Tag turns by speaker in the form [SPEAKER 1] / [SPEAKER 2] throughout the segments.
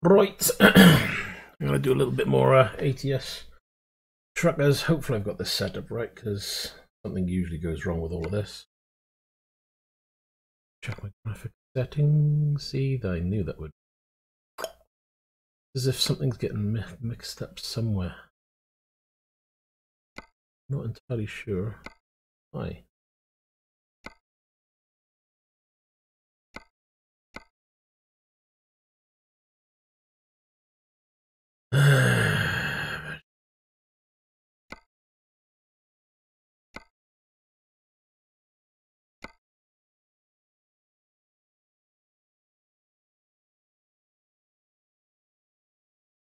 [SPEAKER 1] Right, I'm going to do a little bit more ATS truckers. Hopefully I've got this set up right, because something usually goes wrong with all of this. Check my graphic settings. See, I knew that would. As if something's getting mixed up somewhere. Not entirely sure. Why?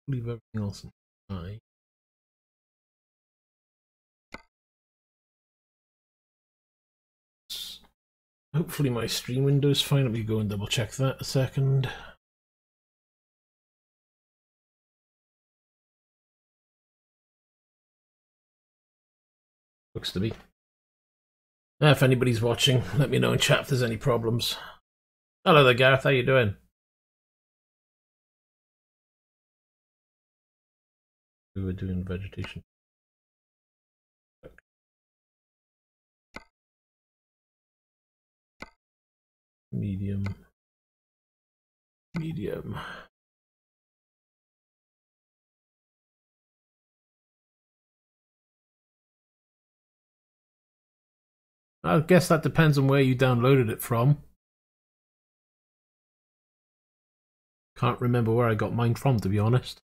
[SPEAKER 1] Leave everything else in high. Hopefully my stream window is fine. Let me go and double check that a second. Looks to be. If anybody's watching, let me know in chat if there's any problems. Hello there, Gareth. How you doing? We were doing vegetation. Medium. Medium. I guess that depends on where you downloaded it from. Can't remember where I got mine from, to be honest.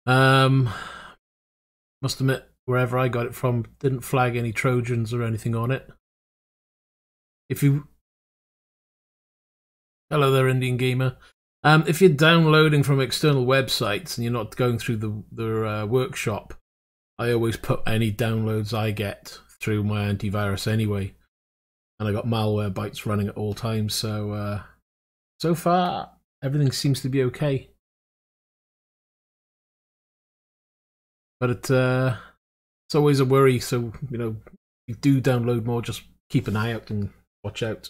[SPEAKER 1] Must admit, wherever I got it from didn't flag any Trojans or anything on it. If you... Hello there, Indian Gamer. If you're downloading from external websites and you're not going through the workshop, I always put any downloads I get through my antivirus anyway. And I got malware bytes running at all times, so so far everything seems to be okay. But it's always a worry, so you know, if you do download more, just keep an eye out and watch out.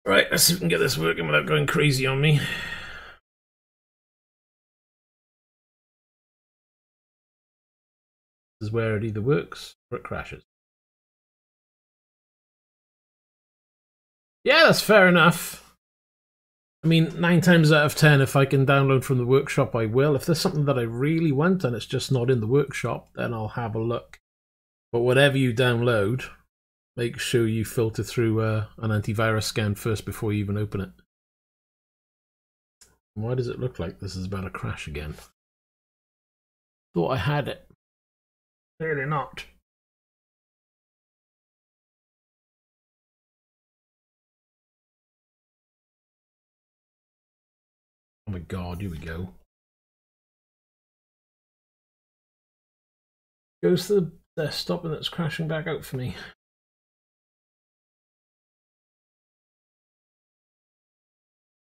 [SPEAKER 1] Right, let's see if we can get this working without going crazy on me. This is where it either works or it crashes. Yeah, that's fair enough. I mean, 9 times out of 10, if I can download from the workshop, I will. If there's something that I really want and it's just not in the workshop, then I'll have a look. But whatever you download, make sure you filter through an antivirus scan first before you even open it. Why does it look like this is about to crash again? Thought I had it. Clearly not. Oh my god, here we go. Goes to the desktop and it's crashing back out for me.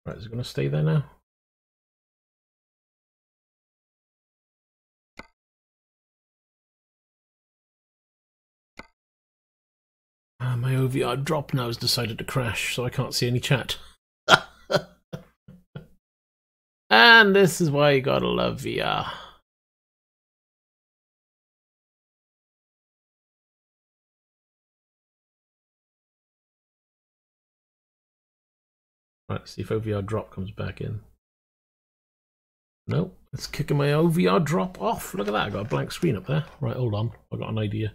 [SPEAKER 1] Right, is it going to stay there now? My OVR drop now has decided to crash, so I can't see any chat. And this is why you gotta love VR. Right, see if OVR drop comes back in. Nope, it's kicking my OVR drop off. Look at that, I got a blank screen up there. Right, hold on, I got an idea.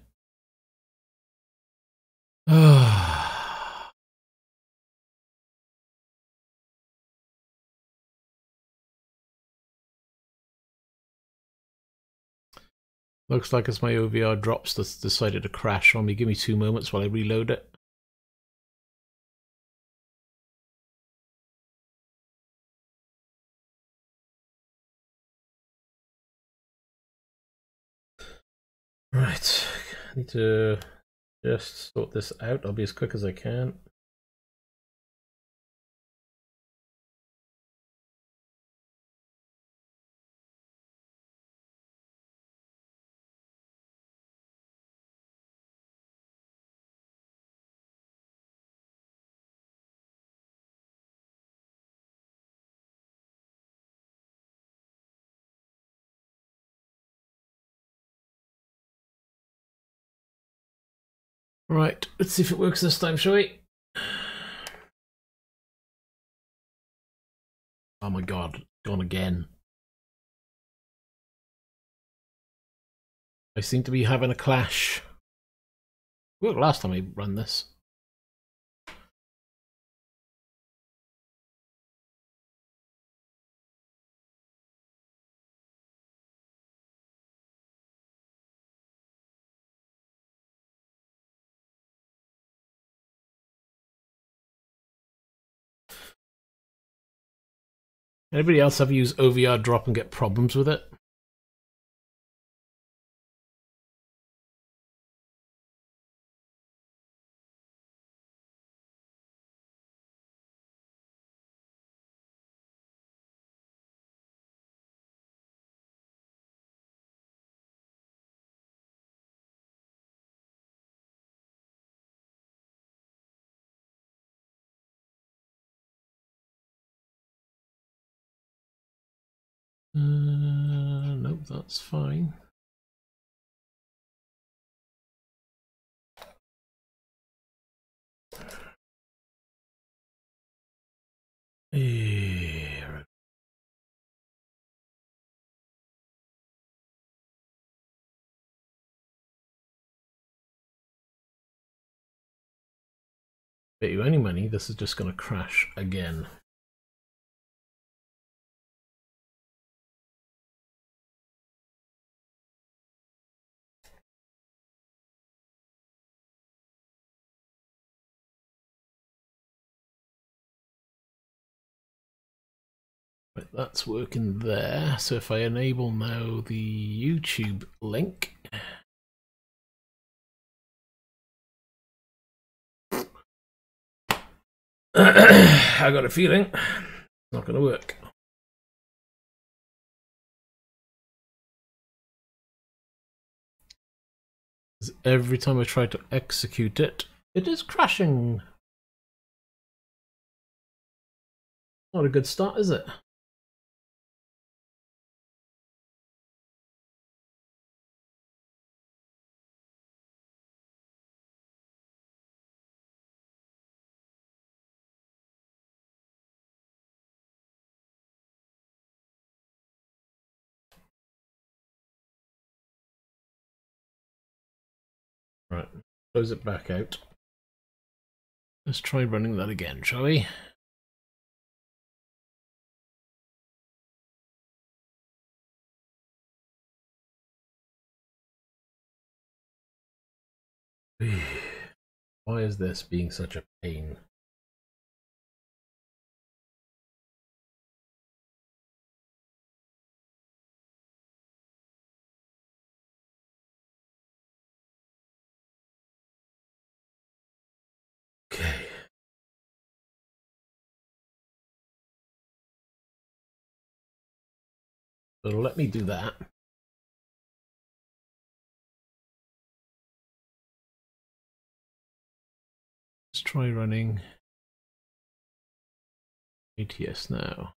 [SPEAKER 1] Looks like it's my OVR drops that's decided to crash on me. Give me 2 moments while I reload it. Right, I need to just sort this out. I'll be as quick as I can. Right, let's see if it works this time, shall we? Oh my god, gone again. I seem to be having a clash. Worked last time I ran this. Anybody else ever use OVR drop and get problems with it? Nope, that's fine. Here. Bet you any money this is just going to crash again. Right, that's working there. So if I enable now the YouTube link. I got a feeling it's not going to work. Every time I try to execute it, it is crashing. Not a good start, is it? Right, close it back out. Let's try running that again, shall we? Why is this being such a pain? Okay. So let me do that. Let's try running ATS now.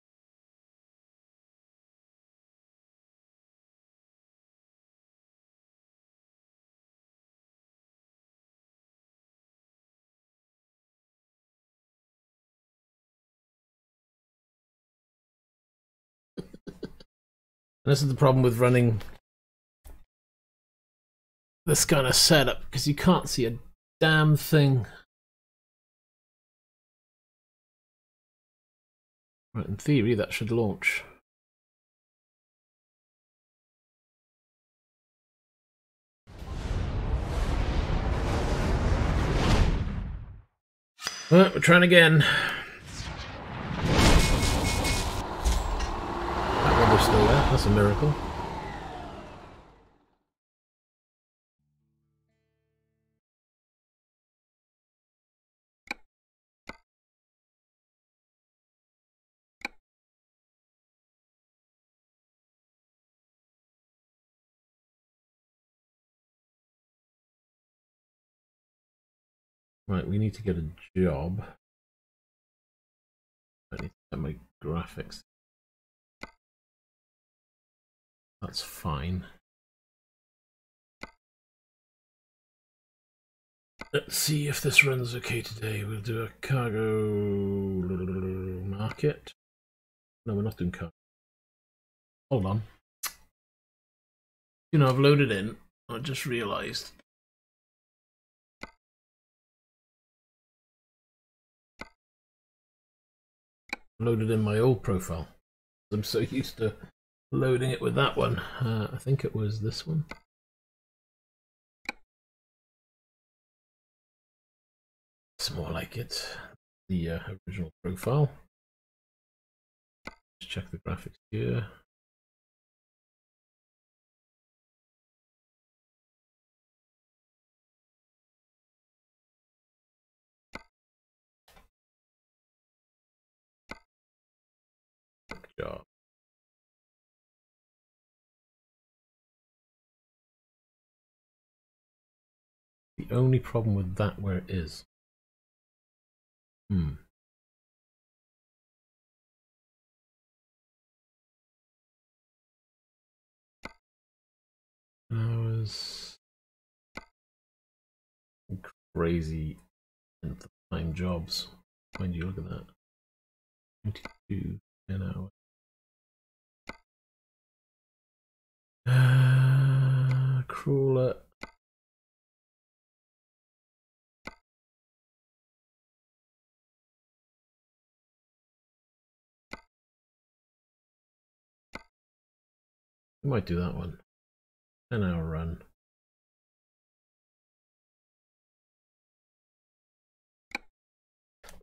[SPEAKER 1] This is the problem with running this kind of setup, because you can't see a damn thing. Right, in theory that should launch. Right, we're trying again. That rubber's still there, that's a miracle. Right, we need to get a job. I need to set my graphics. That's fine. Let's see if this runs okay today. We'll do a cargo market. No, we're not doing cargo. Hold on. You know, I've loaded in. I just realised. Loaded in my old profile. I'm so used to loading it with that one. I think it was this one. It's more like it. The original profile. Let's check the graphics here. Good job. The only problem with that where it is. Hours. Crazy nth of time jobs. Mind you, look at that. 22 an hour. Crawler. I might do that one. 10-hour run.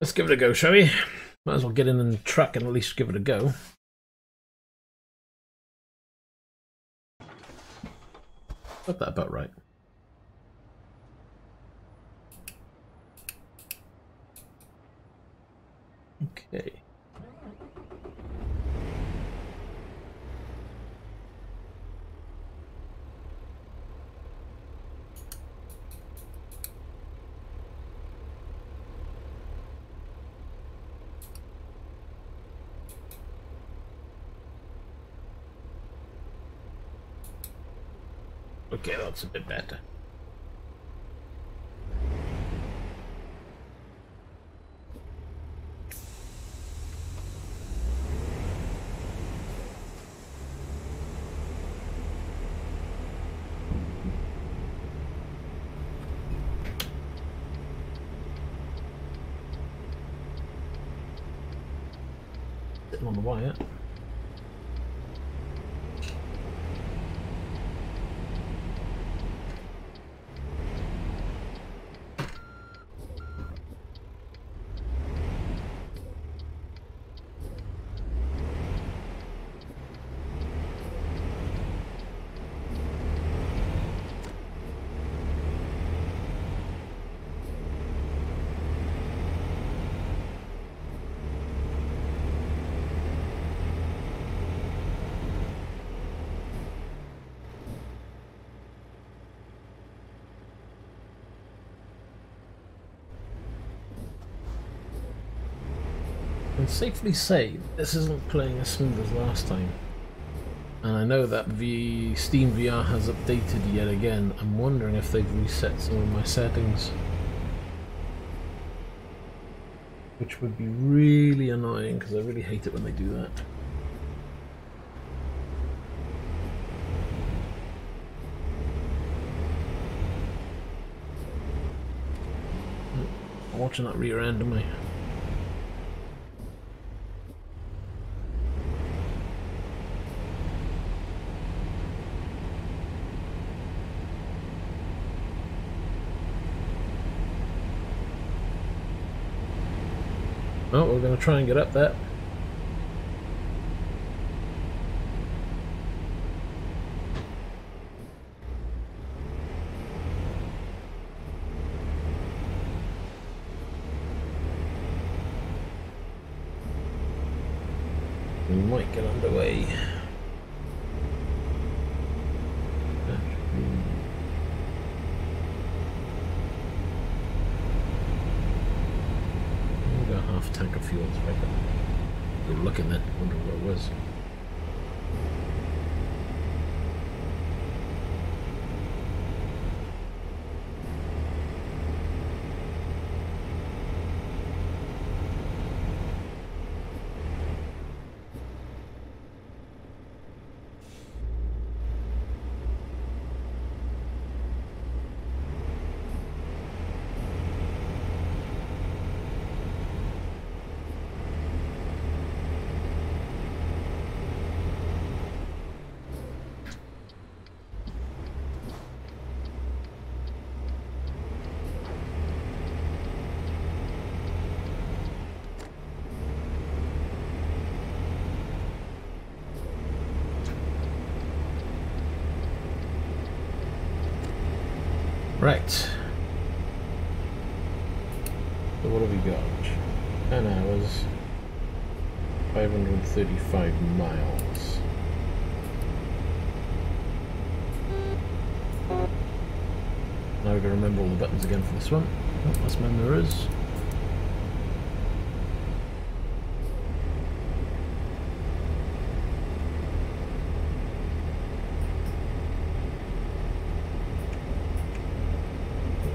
[SPEAKER 1] Let's give it a go, shall we? Might as well get in the truck and at least give it a go. Got that about right. Okay. Okay, that's a bit better. Sitting on the wire. I can safely say this isn't playing as smooth as last time, and I know that Steam VR has updated yet again. I'm wondering if they've reset some of my settings, which would be really annoying because I really hate it when they do that. I'm watching that rear end, am I? Oh, we're going to try and get up there. We might get underway. Tank of fuel, right there. Go looking at, wonder what it was. Right. So what have we got? 10 hours, 535 miles. Now we've got to remember all the buttons again for this one. Oh, that's my mirrors.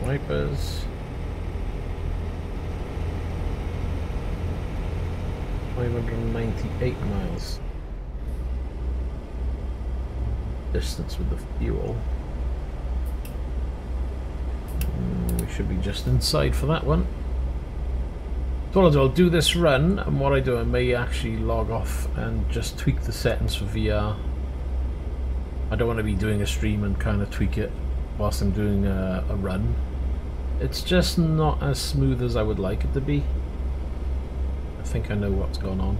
[SPEAKER 1] Wipers. 598 miles. Distance with the fuel. We should be just inside for that one. So I'll do this run, and what I do, I may actually log off and just tweak the settings for VR. I don't want to be doing a stream and kind of tweak it whilst I'm doing a run. It's just not as smooth as I would like it to be. I think I know what's going on.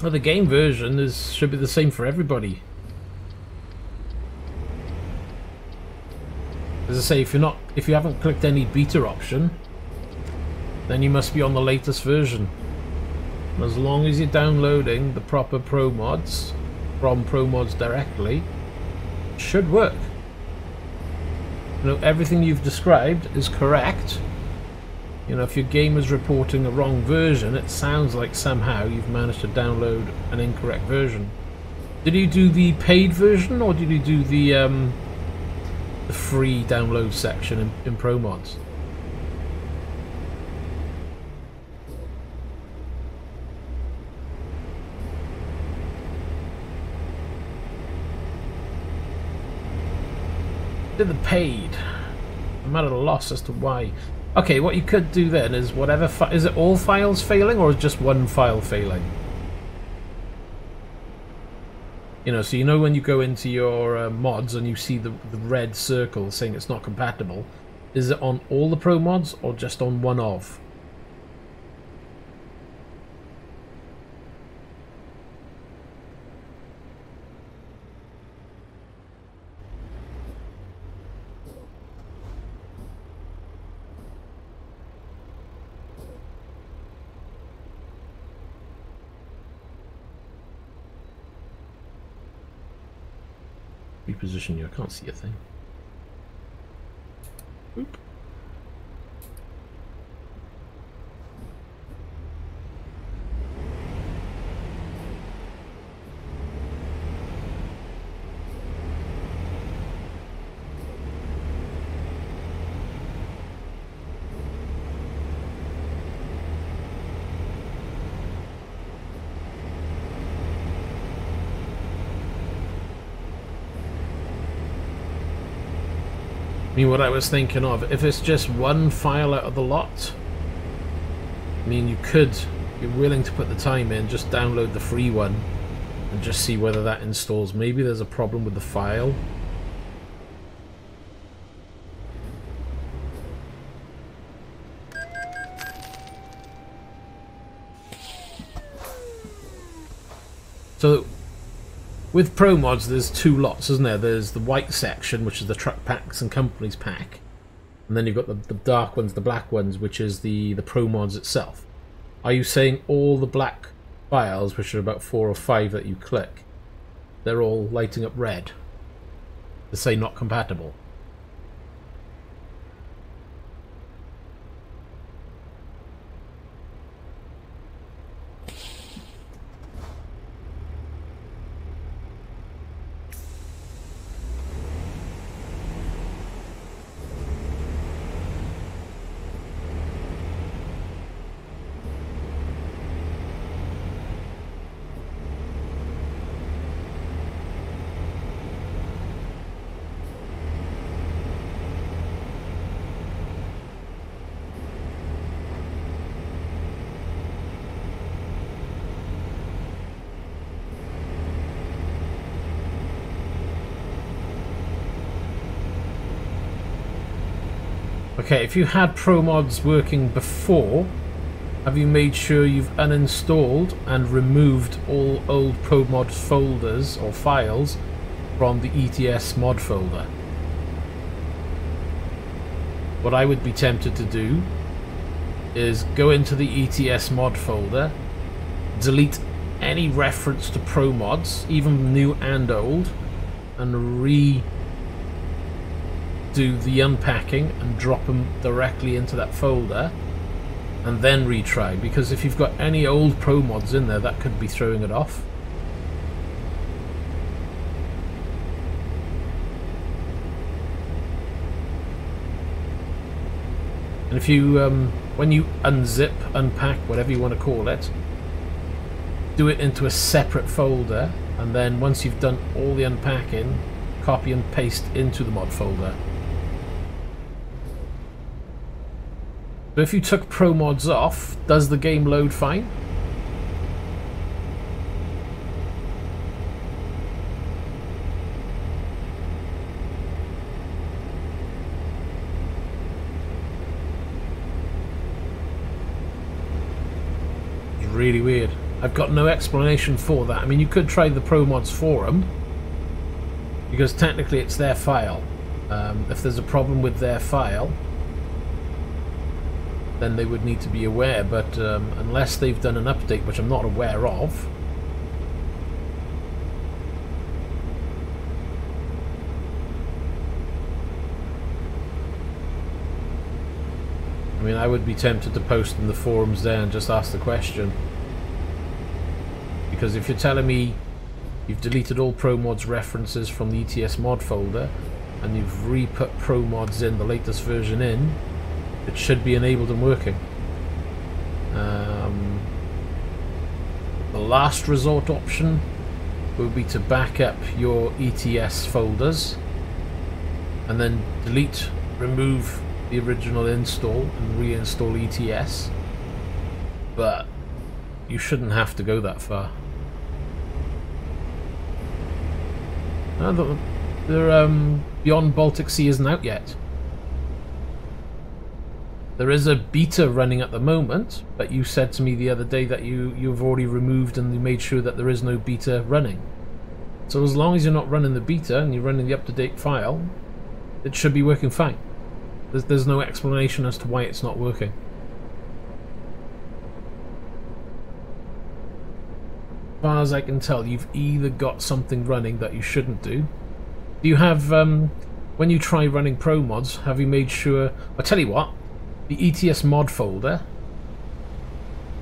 [SPEAKER 1] Well, the game version should be the same for everybody. As I say, if you haven't clicked any beta option, then you must be on the latest version. And as long as you're downloading the proper Pro mods from Pro Mods directly, it should work. You know, everything you've described is correct. You know, if your game is reporting a wrong version, it sounds like somehow you've managed to download an incorrect version. Did you do the paid version, or did you do the free download section in Pro Mods? Did the paid? I'm at a loss as to why. Okay, what you could do then is whatever is it all files failing, or is just one file failing? You know, so you know when you go into your mods and you see the red circle saying it's not compatible, is it on all the Pro mods or just on one of? Reposition you, I can't see a thing. Oop. I mean, what I was thinking of, if it's just one file out of the lot, I mean, you're willing to put the time in, just download the free one and just see whether that installs. Maybe there's a problem with the file. So with Pro Mods, there's two lots, isn't there? There's the white section, which is the truck packs and companies pack, and then you've got the dark ones, the black ones, which is the Pro Mods itself. Are you saying all the black files, which are about 4 or 5 that you click, they're all lighting up red to say not compatible? Okay, if you had ProMods working before, have you made sure you've uninstalled and removed all old ProMods folders or files from the ETS mod folder? What I would be tempted to do is go into the ETS mod folder, delete any reference to ProMods, even new and old, and redo the unpacking and drop them directly into that folder, and then retry, because if you've got any old ProMods in there, that could be throwing it off. And if you, when you unzip, unpack, whatever you want to call it, do it into a separate folder, and then once you've done all the unpacking, copy and paste into the mod folder. So if you took ProMods off, does the game load fine? It's really weird. I've got no explanation for that. I mean, you could try the ProMods forum, because technically it's their file. If there's a problem with their file, then they would need to be aware, but unless they've done an update, which I'm not aware of, I mean, I would be tempted to post in the forums there and just ask the question. Because if you're telling me you've deleted all ProMods references from the ETS mod folder and you've re-put ProMods in, the latest version in, it should be enabled and working. The last resort option would be to back up your ETS folders and then delete, remove the original install and reinstall ETS, but you shouldn't have to go that far. Beyond Baltic Sea isn't out yet. There is a beta running at the moment, but you said to me the other day that you've already removed and you made sure that there is no beta running. So as long as you're not running the beta and you're running the up-to-date file, it should be working fine. There's no explanation as to why it's not working. As far as I can tell, you've either got something running that you shouldn't do. Do you have, when you try running ProMods, have you made sure... I'll tell you what, the ETS mod folder,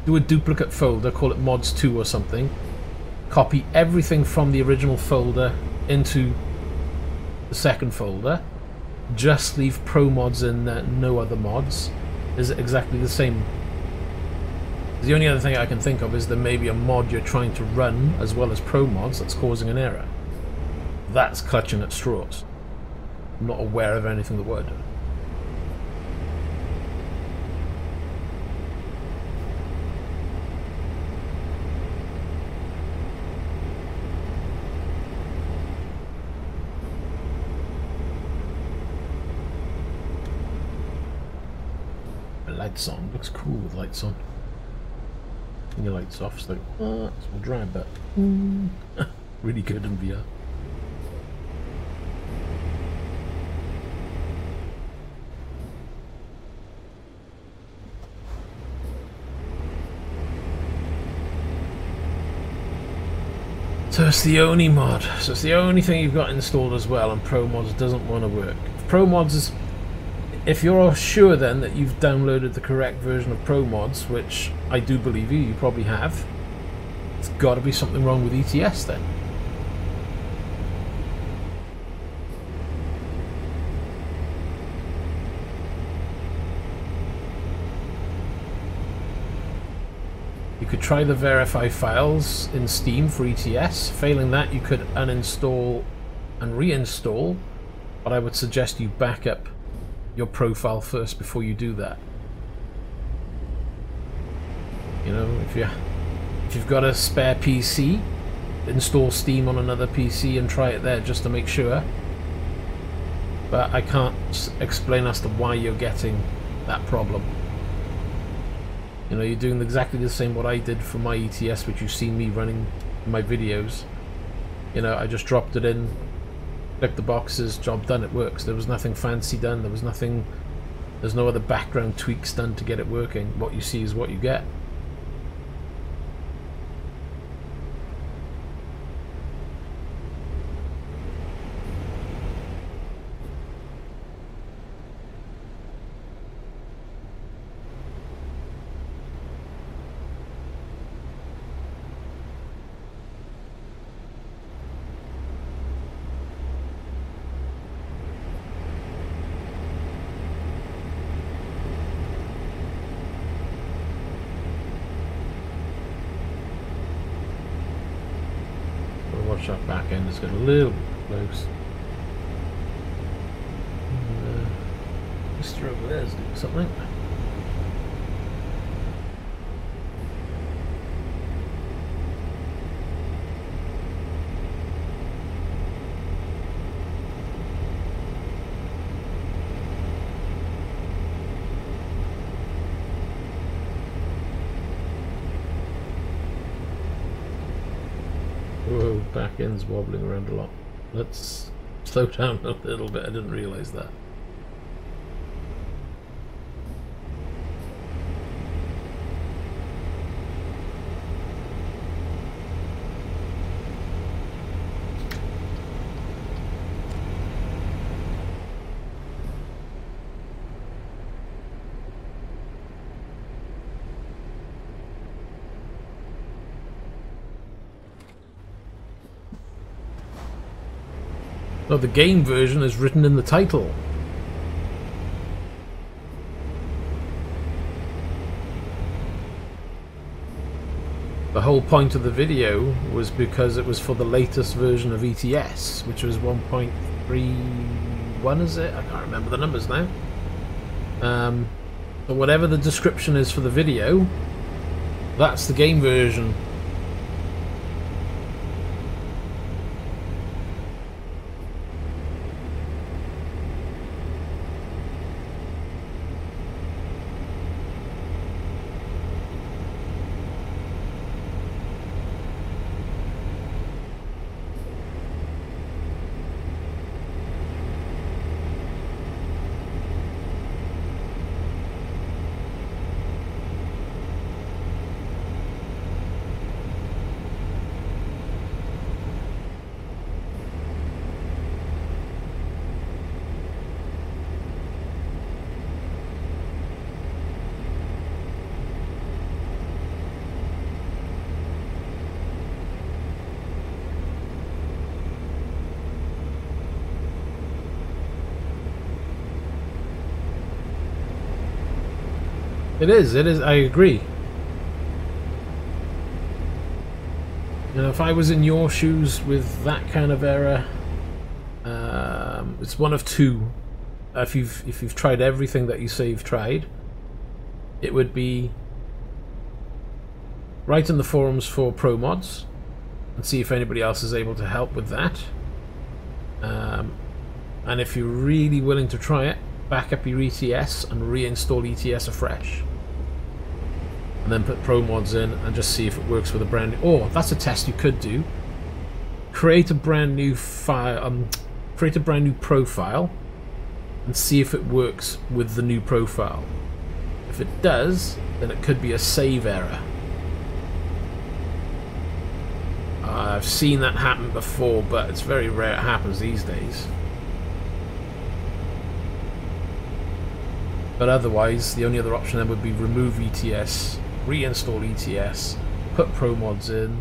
[SPEAKER 1] do a duplicate folder, call it mods 2 or something, copy everything from the original folder into the second folder, just leave ProMods in there, no other mods. Is it exactly the same? The only other thing I can think of is there may be a mod you're trying to run as well as ProMods that's causing an error. That's clutching at straws. I'm not aware of anything that would. Lights on. Looks cool with lights on. And your lights off, it's like, oh, it's more dry, but really good in VR. So it's the only mod. So it's the only thing you've got installed as well, and ProMods doesn't want to work. ProMods is... If you're sure then that you've downloaded the correct version of ProMods, which I do believe you probably have, it's got to be something wrong with ETS then. You could try the verify files in Steam for ETS. Failing that, you could uninstall and reinstall, but I would suggest you back up your profile first before you do that. You know, if you've got a spare PC, install Steam on another PC and try it there just to make sure. but I can't explain as to why you're getting that problem. You know, you're doing exactly the same what I did for my ETS, which you've seen me running in my videos. You know, I just dropped it in, clicked the boxes, job done, it works. There was nothing fancy done, there was nothing, there's no other background tweaks done to get it working. What you see is what you get. Watch that back end, it's got a little bit close. Mr. over there's doing something. Whoa, back end's wobbling around a lot. Let's slow down a little bit, I didn't realise that. No, the game version is written in the title. The whole point of the video was because it was for the latest version of ETS, which was 1.31, is it? I can't remember the numbers now. But whatever the description is for the video, that's the game version. It is, I agree. You know, if I was in your shoes with that kind of error, it's one of two. If you've tried everything that you say you've tried, it would be write in the forums for pro mods and see if anybody else is able to help with that. And if you're really willing to try it, back up your ETS and reinstall ETS afresh. And then put pro mods in and just see if it works with a brand new, or that's a test you could do. Create a brand new file, create a brand new profile and see if it works with the new profile. If it does, then it could be a save error. I've seen that happen before, but it's very rare it happens these days. But otherwise, the only other option then would be remove ETS, reinstall ETS, put pro mods in,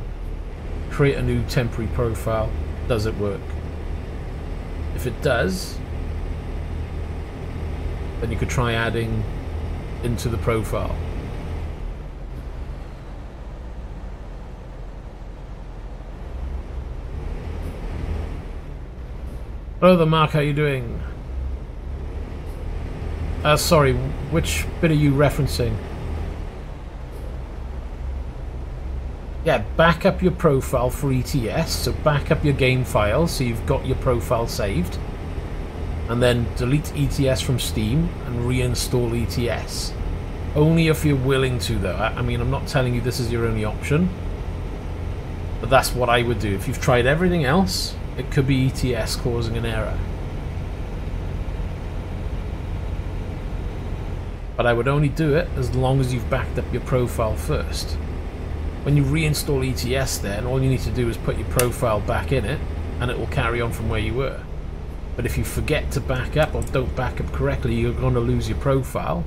[SPEAKER 1] create a new temporary profile. Does it work? If it does, then you could try adding into the profile. Hello there, Mark, how you doing? Sorry, which bit are you referencing? Yeah, back up your profile for ETS, so back up your game file so you've got your profile saved. and then delete ETS from Steam and reinstall ETS. Only if you're willing to, though. I mean, I'm not telling you this is your only option, but that's what I would do. If you've tried everything else, it could be ETS causing an error. But I would only do it as long as you've backed up your profile first. When you reinstall ETS then, all you need to do is put your profile back in it, and it will carry on from where you were. But if you forget to back up or don't back up correctly, you're going to lose your profile.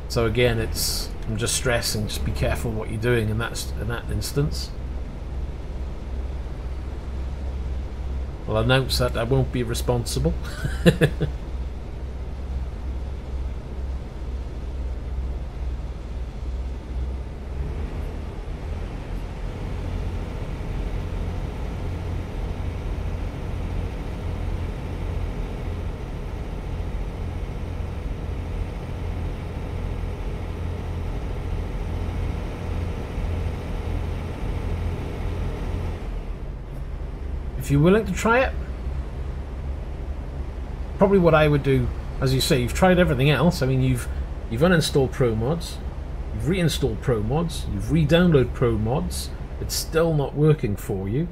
[SPEAKER 1] So again, I'm just stressing, just be careful what you're doing in that instance. I'll announce that I won't be responsible. If you're willing to try it, probably what I would do, as you say, you've tried everything else. I mean, you've uninstalled Pro Mods, you've reinstalled Pro Mods, you've re-downloaded Pro Mods. It's still not working for you.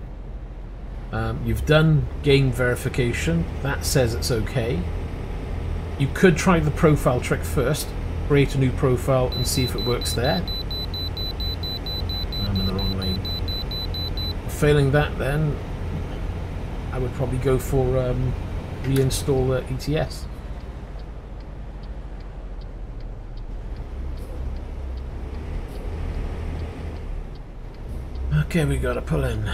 [SPEAKER 1] You've done game verification. That says it's okay. You could try the profile trick first. Create a new profile and see if it works there. I'm in the wrong lane. Failing that, then I would probably go for reinstall ETS. Okay, we gotta pull in.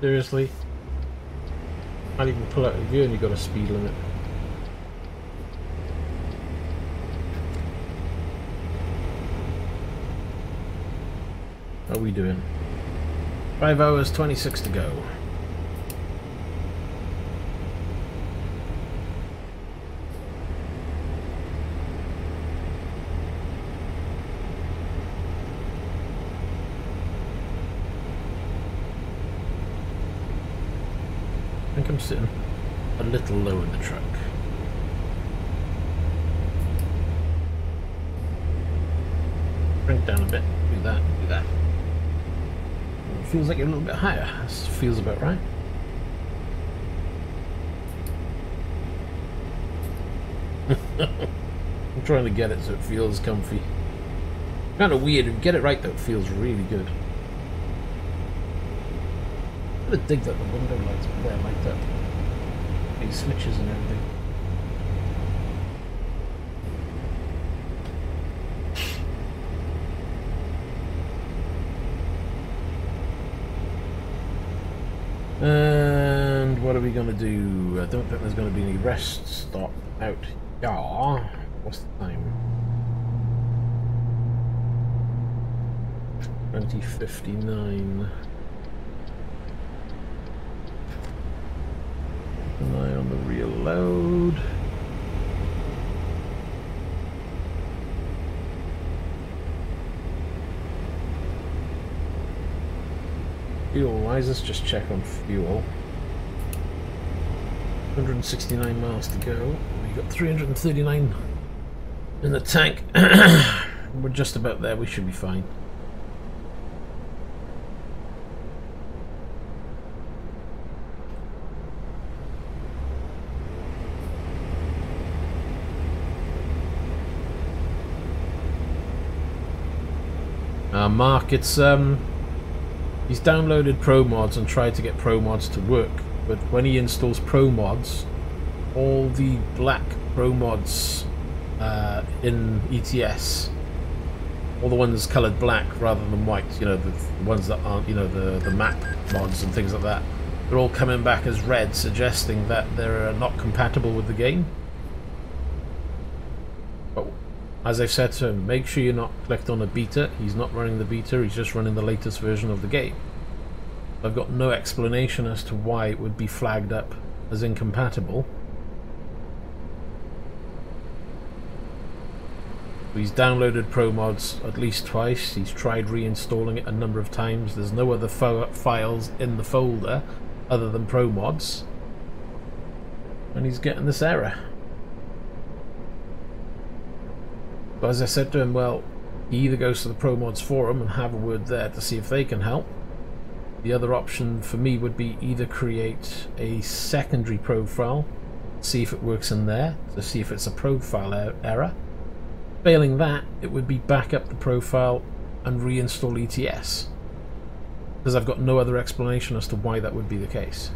[SPEAKER 1] Seriously? Can't even pull out of view and you've got a speed limit. How are we doing? 5 hours, 26 to go. I think I'm sitting a little low in the truck. Bring it down a bit. Do that. Do that. It feels like you're a little bit higher. This feels about right. I'm trying to get it so it feels comfy. Kind of weird. If you get it right though, it feels really good. I dig that the window lights are there like that. These switches and everything. And what are we going to do? I don't think there's going to be any rest stop out here. What's the time? 20:59. An eye on the real load. Fuel wise, let's just check on fuel. 169 miles to go. We got 339 in the tank. We're just about there, we should be fine. Mark, it's he's downloaded Pro Mods and tried to get Pro Mods to work, but when he installs Pro Mods, all the black Pro Mods in ETS all the ones coloured black rather than white, you know, the ones that aren't, you know, the map mods and things like that, they're all coming back as red, suggesting that they're not compatible with the game. But as I've said to him, make sure you're not clicked on a beta. He's not running the beta, he's just running the latest version of the game. I've got no explanation as to why it would be flagged up as incompatible. He's downloaded ProMods at least twice. He's tried reinstalling it a number of times. There's no other files in the folder other than ProMods. And he's getting this error. But as I said to him, well, he either goes to the ProMods forum and have a word there to see if they can help. The other option for me would be either create a secondary profile, see if it works in there, to see if it's a profile error. Failing that, it would be back up the profile and reinstall ETS. Because I've got no other explanation as to why that would be the case.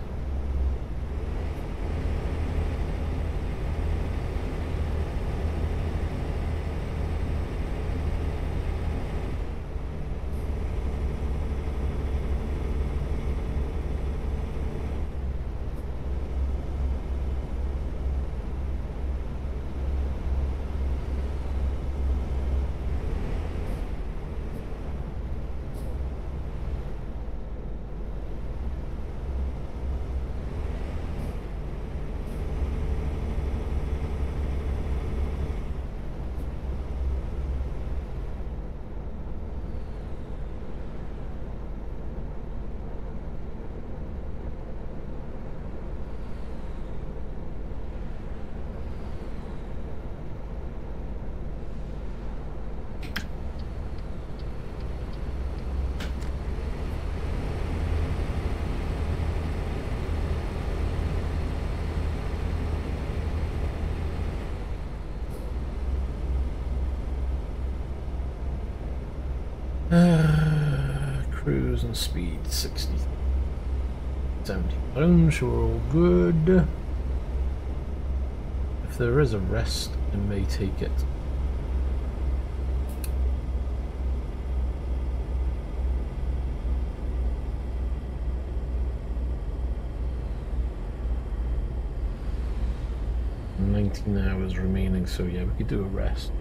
[SPEAKER 1] Cruise and speed 60, 70 ohms, we're all good. If there is a rest, I may take it. "19 hours remaining, so yeah, we could do a rest."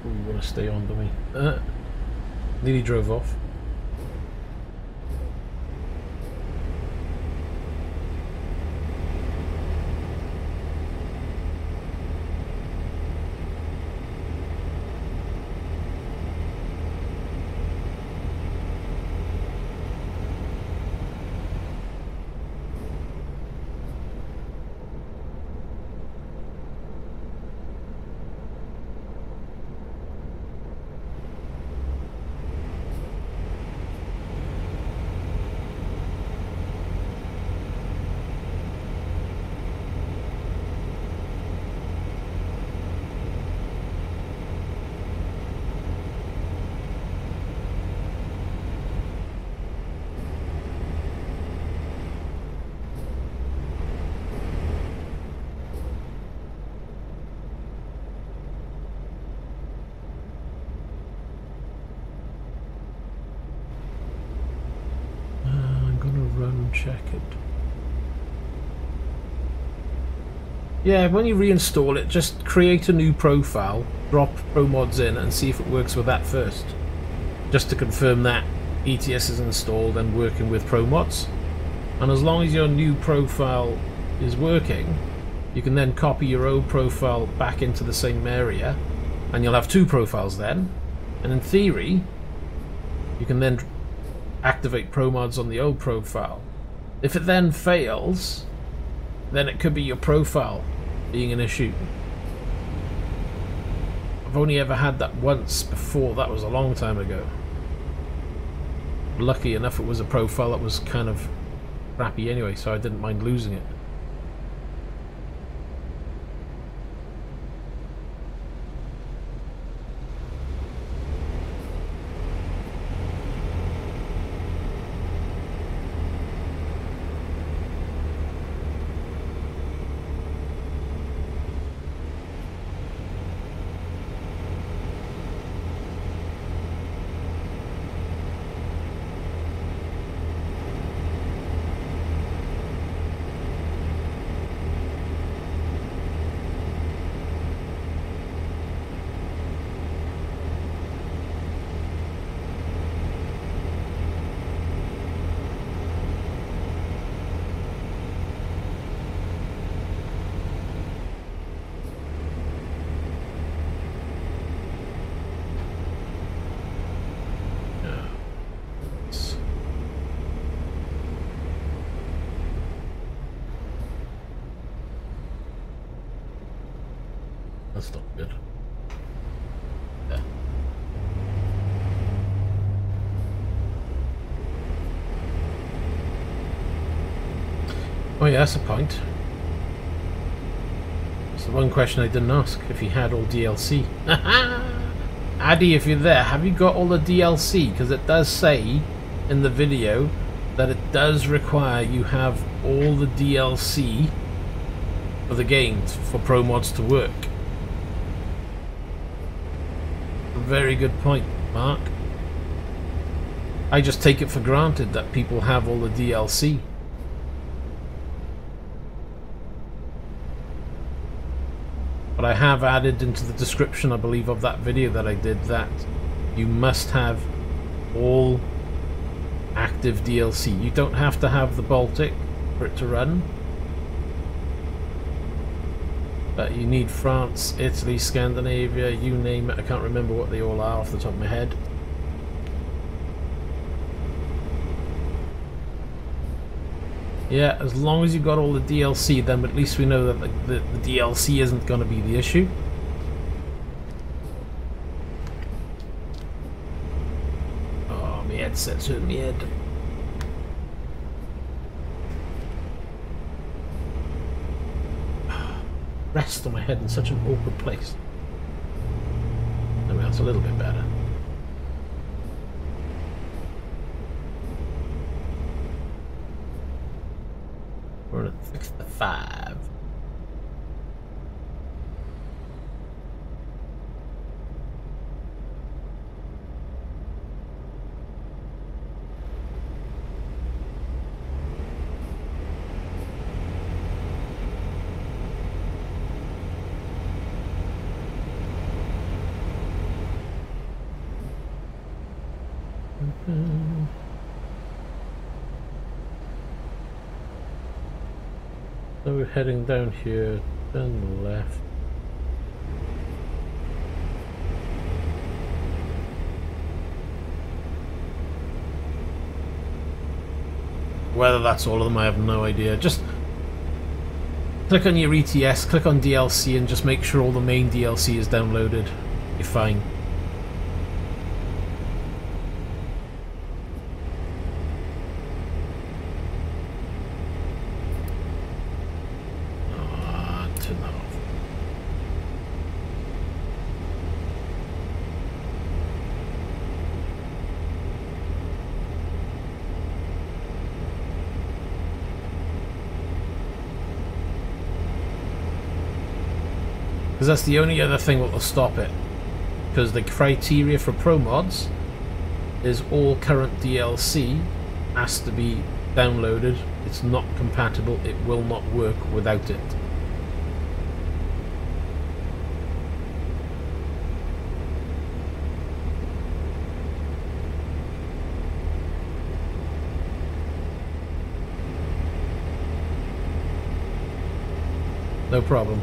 [SPEAKER 1] We want to stay on, don't we? Nearly drove off. check it. Yeah, when you reinstall it, just create a new profile, drop ProMods in and see if it works with that first. Just to confirm that ETS is installed and working with ProMods. And as long as your new profile is working, you can then copy your old profile back into the same area and you'll have two profiles then. And in theory, you can then activate ProMods on the old profile. If it then fails, then it could be your profile being an issue. I've only ever had that once before. That was a long time ago. Lucky enough it was a profile that was kind of crappy anyway, so I didn't mind losing it. That's not good. Yeah. Oh yeah, that's a point. That's the one question I didn't ask, if he had all DLC. Addy, if you're there, have you got all the DLC? Because it does say in the video that it does require you have all the DLC for the game for ProMods to work. Very good point, Mark. I just take it for granted that people have all the DLC. But I have added into the description, I believe, of that video that I did that you must have all active DLC. You don't have to have the Baltic for it to run. But you need France, Italy, Scandinavia, you name it. I can't remember what they all are off the top of my head. Yeah, as long as you've got all the DLC, then at least we know that the DLC isn't going to be the issue. Oh, my headset's hurting my head. Rest on my head in such an awkward place. I mean, that's a little bit better. We're at 65. So we're heading down here, turn left. Whether that's all of them, I have no idea. Just click on your ETS, click on DLC, and just make sure all the main DLC is downloaded. You're fine. Because that's the only other thing that will stop it. Because the criteria for ProMods is all current DLC has to be downloaded It's not compatible. It will not work without it. No problem.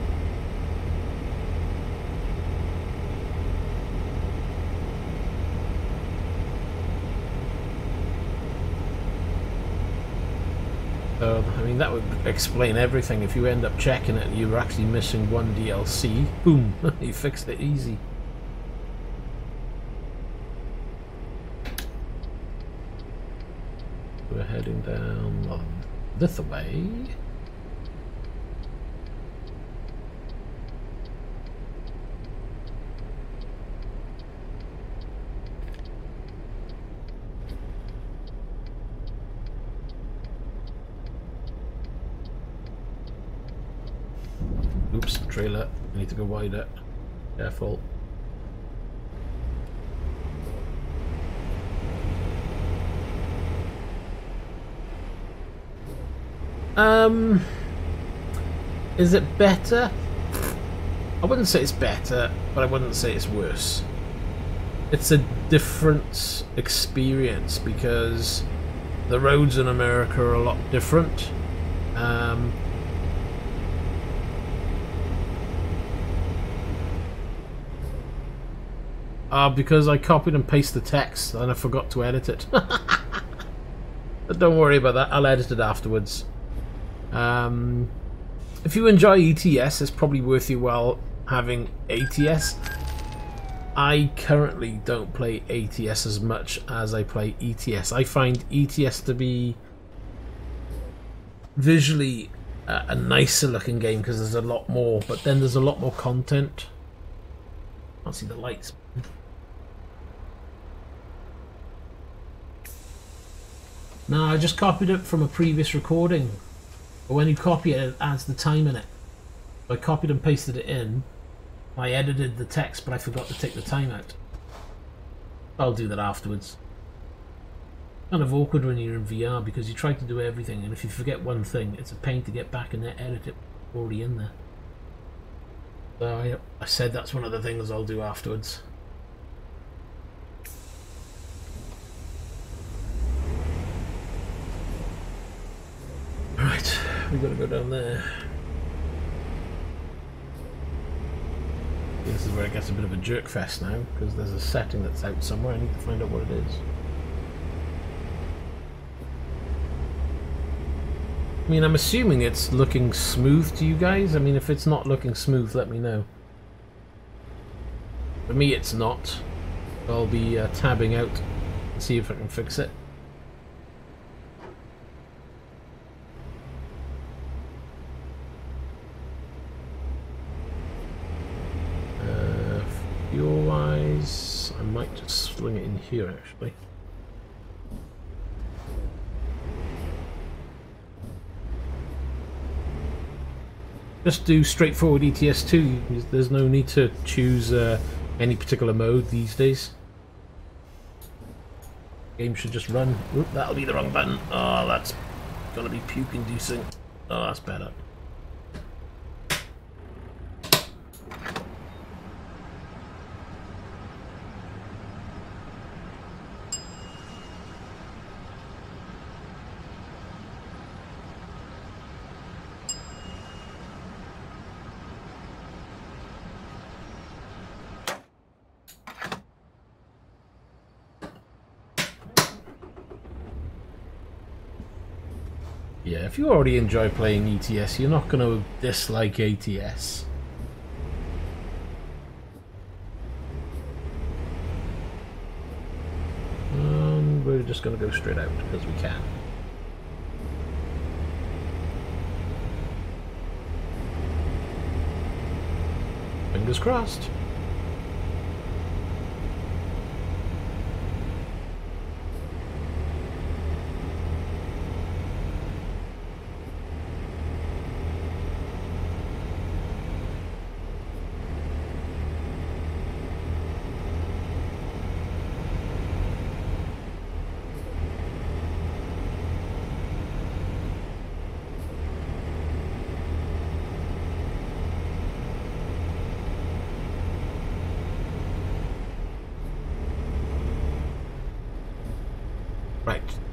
[SPEAKER 1] So, I mean, that would explain everything. If you end up checking it and you're actually missing one DLC, boom, you fixed it easy. We're heading down this way. Oops, trailer. I need to go wider. Careful. Is it better? I wouldn't say it's better, but I wouldn't say it's worse. It's a different experience because the roads in America are a lot different. Because I copied and pasted the text and I forgot to edit it. But don't worry about that, I'll edit it afterwards. If you enjoy ETS, it's probably worth your while having ATS. I currently don't play ATS as much as I play ETS. I find ETS to be visually a nicer looking game because there's a lot more, but then there's a lot more content. I can't see the lights. No, I just copied it from a previous recording. But when you copy it, it adds the time in it. So I copied and pasted it in. I edited the text, but I forgot to take the time out. I'll do that afterwards. Kind of awkward when you're in VR because you try to do everything, and if you forget one thing, it's a pain to get back and then edit it already in there. So I said that's one of the things I'll do afterwards. Right, we gotta go down there. This is where it gets a bit of a jerk fest now, because there's a setting that's out somewhere. I need to find out what it is. I mean, I'm assuming it's looking smooth to you guys. I mean, if it's not looking smooth, let me know. For me, it's not. I'll be tabbing out and see if I can fix it. Fuel-wise, I might just sling it in here, actually. Just do straightforward ETS2. There's no need to choose any particular mode these days. Game should just run. Oop, that'll be the wrong button. Oh, that's gonna be puke-inducing. Oh, that's better. Yeah, if you already enjoy playing ETS, you're not going to dislike ATS. We're just going to go straight out because we can. Fingers crossed.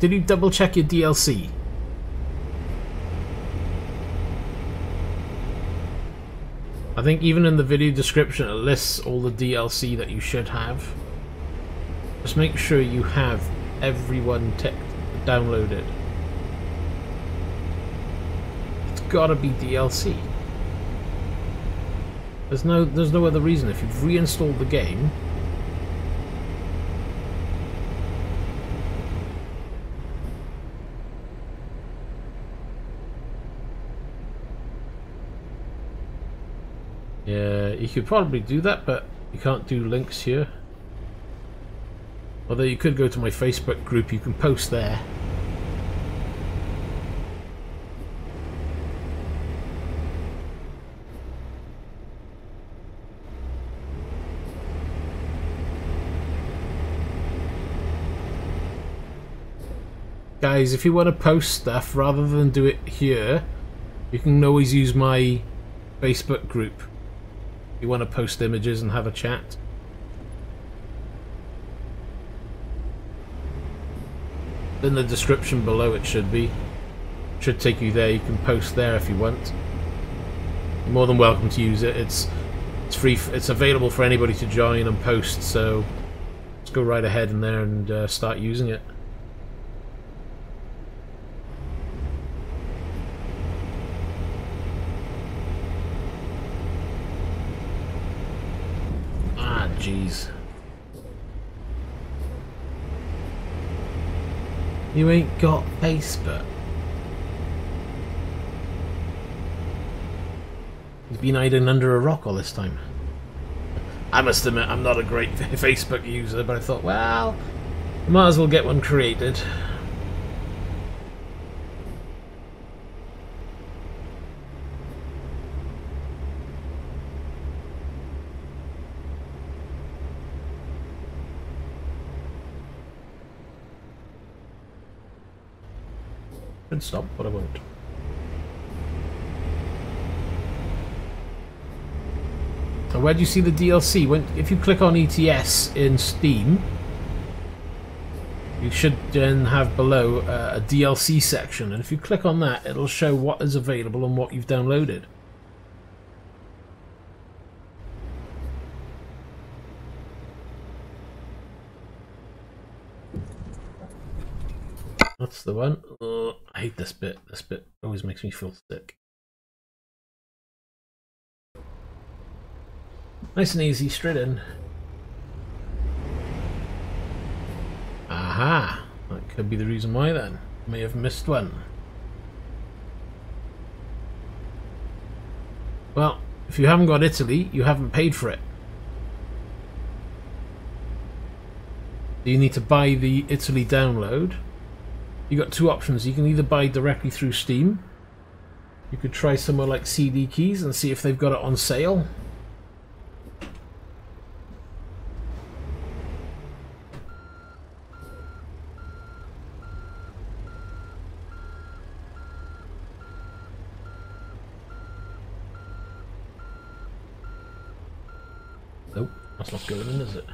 [SPEAKER 1] Did you double check your DLC? I think even in the video description it lists all the DLC that you should have. Just make sure you have everyone downloaded. It's gotta be DLC. There's no other reason. If you've reinstalled the game, yeah, you could probably do that, but you can't do links here. Although you could go to my Facebook group, you can post there. Guys, if you want to post stuff rather than do it here, you can always use my Facebook group. If you want to post images and have a chat. In the description below it should be. Should take you there. You can post there if you want. You're more than welcome to use it. It's free. It's available for anybody to join and post. So let's go right ahead in there and start using it. Ah, jeez. You ain't got Facebook. He's been hiding under a rock all this time. I must admit, I'm not a great Facebook user, but I thought, well, I might as well get one created. Should stop, but I won't. So where do you see the DLC? If you click on ETS in Steam, you should then have below a DLC section, and if you click on that, it'll show what is available and what you've downloaded. That's the one. I hate this bit. This bit always makes me feel sick. Nice and easy, straight in. Aha! That could be the reason why then. May have missed one. Well, if you haven't got Italy, you haven't paid for it. You need to buy the Italy download. You got two options. You can either buy directly through Steam. You could try somewhere like CD Keys and see if they've got it on sale. Nope, that's not going in, is it?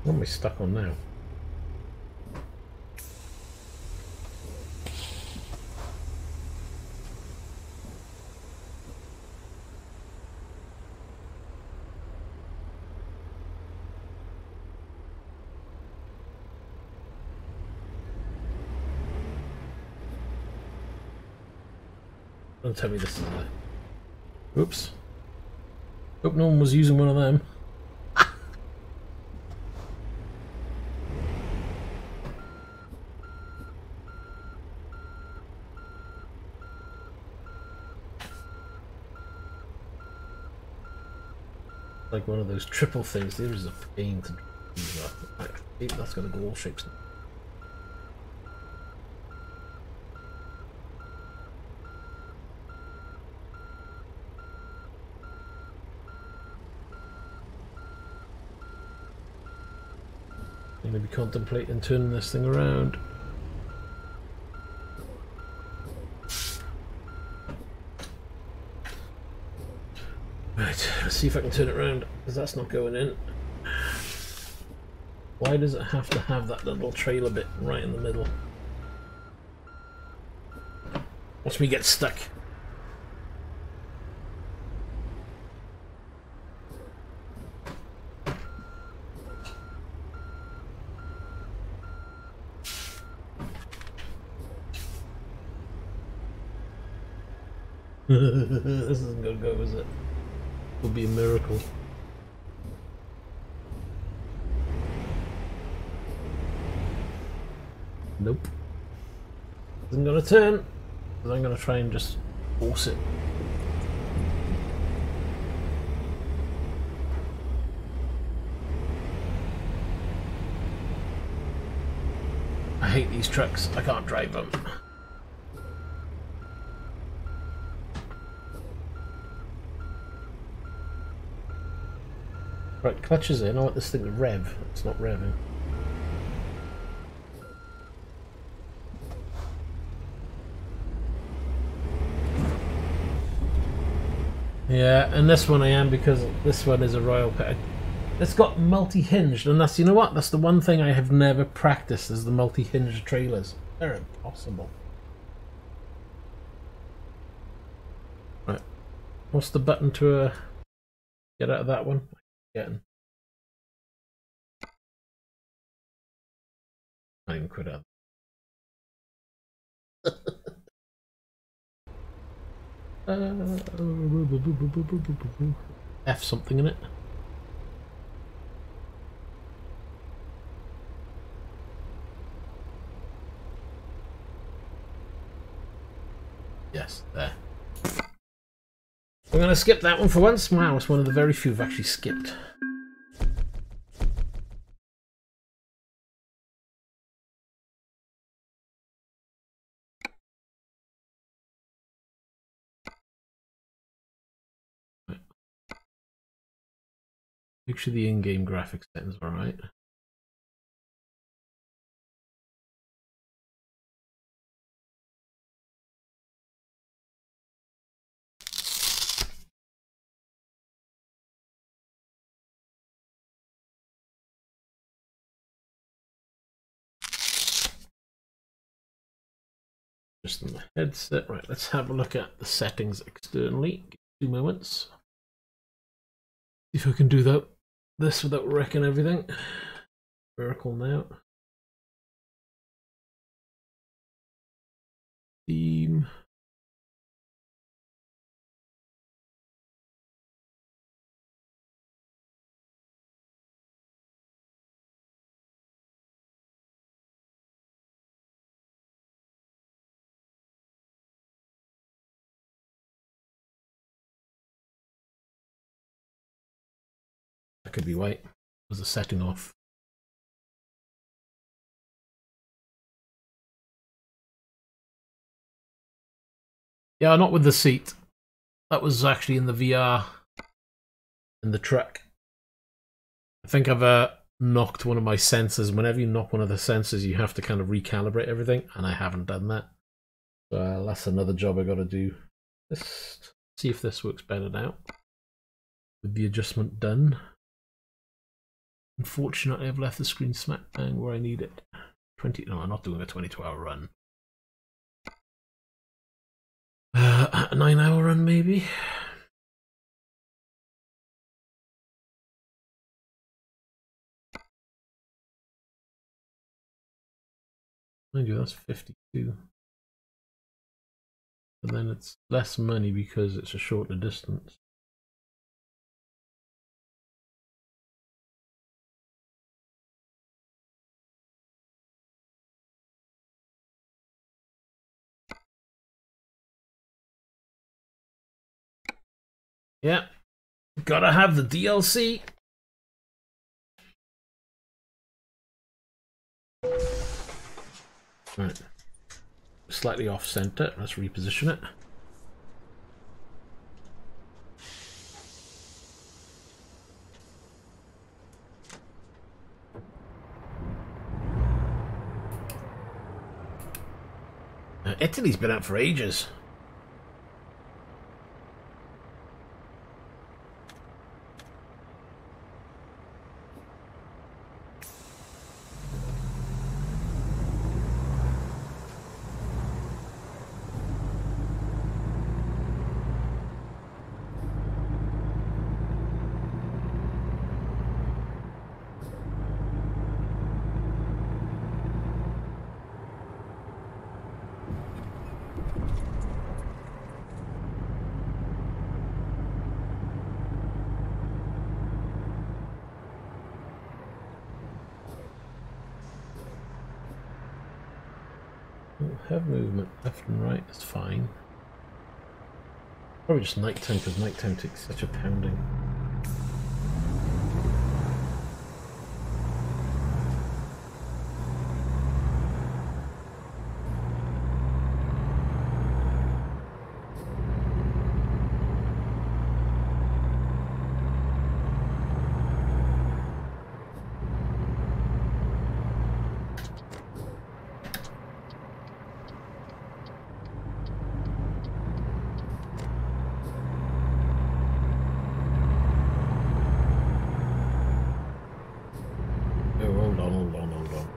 [SPEAKER 1] What am I stuck on now? Don't tell me this is a... Oops. Hope no one was using one of them. Like one of those triple things. There is a pain to do that. That's gonna go all shapes now. I'm gonna be contemplating turning this thing around. Right, let's see if I can turn it around, because that's not going in. Why does it have to have that little trailer bit right in the middle? Watch me get stuck. This isn't gonna go, is it? It'll be a miracle. Nope. Isn't gonna turn. But I'm gonna try and just force it. I hate these trucks. I can't drive them. Right, clutch is in. I want this thing to rev. It's not revving. Yeah, and this one I am, because this one is a Royal Pit. It's got multi-hinged, and that's, you know what? That's the one thing I have never practiced, is the multi-hinged trailers. They're impossible. Right. What's the button to get out of that one? Getting. I can quit out. F something in it. Yes, there. We're going to skip that one for once. Wow, it's one of the very few I've actually skipped. Make sure the in-game graphics settings are right. Just on the headset. Right, let's have a look at the settings externally. Give me 2 moments. See if I can do that. This without wrecking everything. Miracle now. Theme. That could be white. There's a setting off. Yeah, not with the seat. That was actually in the VR in the truck. I think I've knocked one of my sensors. Whenever you knock one of the sensors, you have to kind of recalibrate everything, and I haven't done that. So that's another job I got to do. Let's see if this works better now. With the adjustment done. Unfortunately, I've left the screen smack bang where I need it. No, I'm not doing a 22-hour run. A 9-hour run, maybe. Mind you, that's 52. But then it's less money because it's a shorter distance. Yeah, gotta have the DLC. Right, slightly off center. Let's reposition it. Italy's been out for ages. We'll have movement left and right, that's fine. Probably just nighttime because nighttime takes such a pounding. Hold on.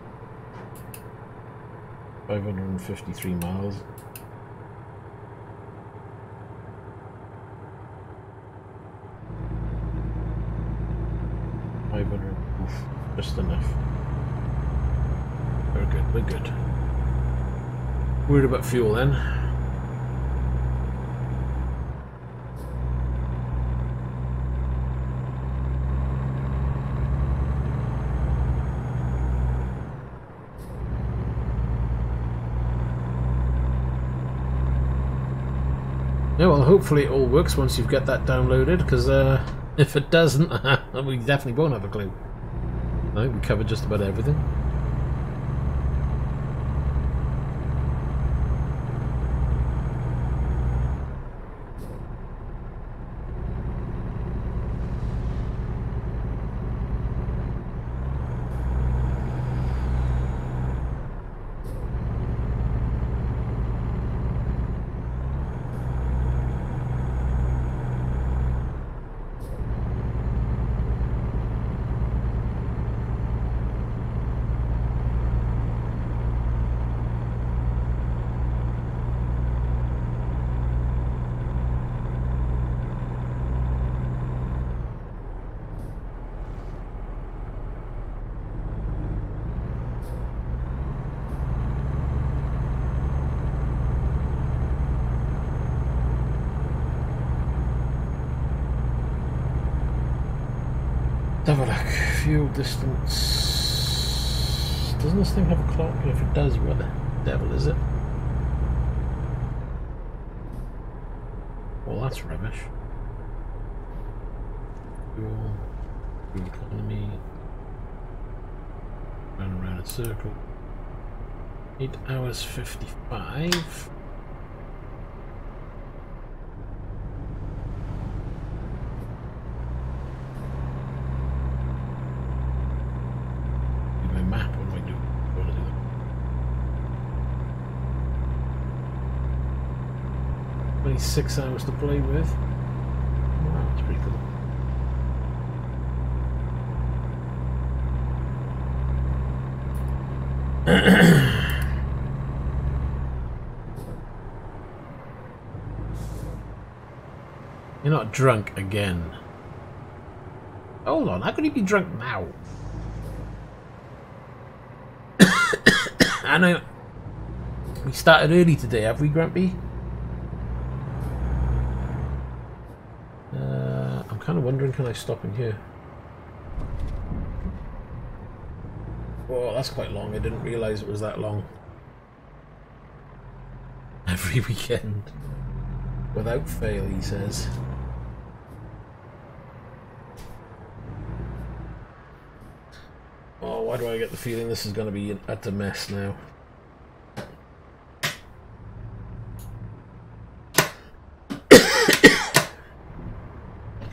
[SPEAKER 1] 553 miles. Oof, just enough. We're good. Worried about fuel then. Yeah, well, hopefully it all works once you've got that downloaded, because if it doesn't, we definitely won't have a clue. I think we covered just about everything. Let's have a look. Fuel distance. Doesn't this thing have a clock? If it does, what the devil is it? Well, that's rubbish. Fuel economy. Round in circle. 8 hours 55. Map, what do I do? What do I do? 26 hours to play with. Wow, that's pretty cool. You're not drunk again. Hold on, how could he be drunk now? I know we started early today, have we, Grumpy? I'm kind of wondering, can I stop in here? Oh, that's quite long. I didn't realise it was that long. Every weekend. Without fail, he says. Oh, why do I get the feeling this is going to be an utter mess now?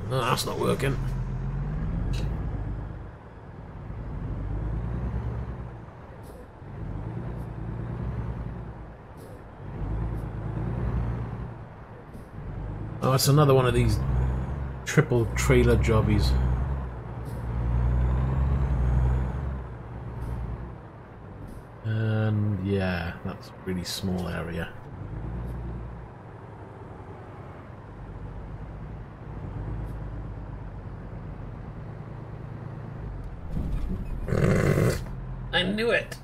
[SPEAKER 1] No, that's not working. Oh, it's another one of these triple trailer jobbies. And yeah, that's a really small area. I knew it!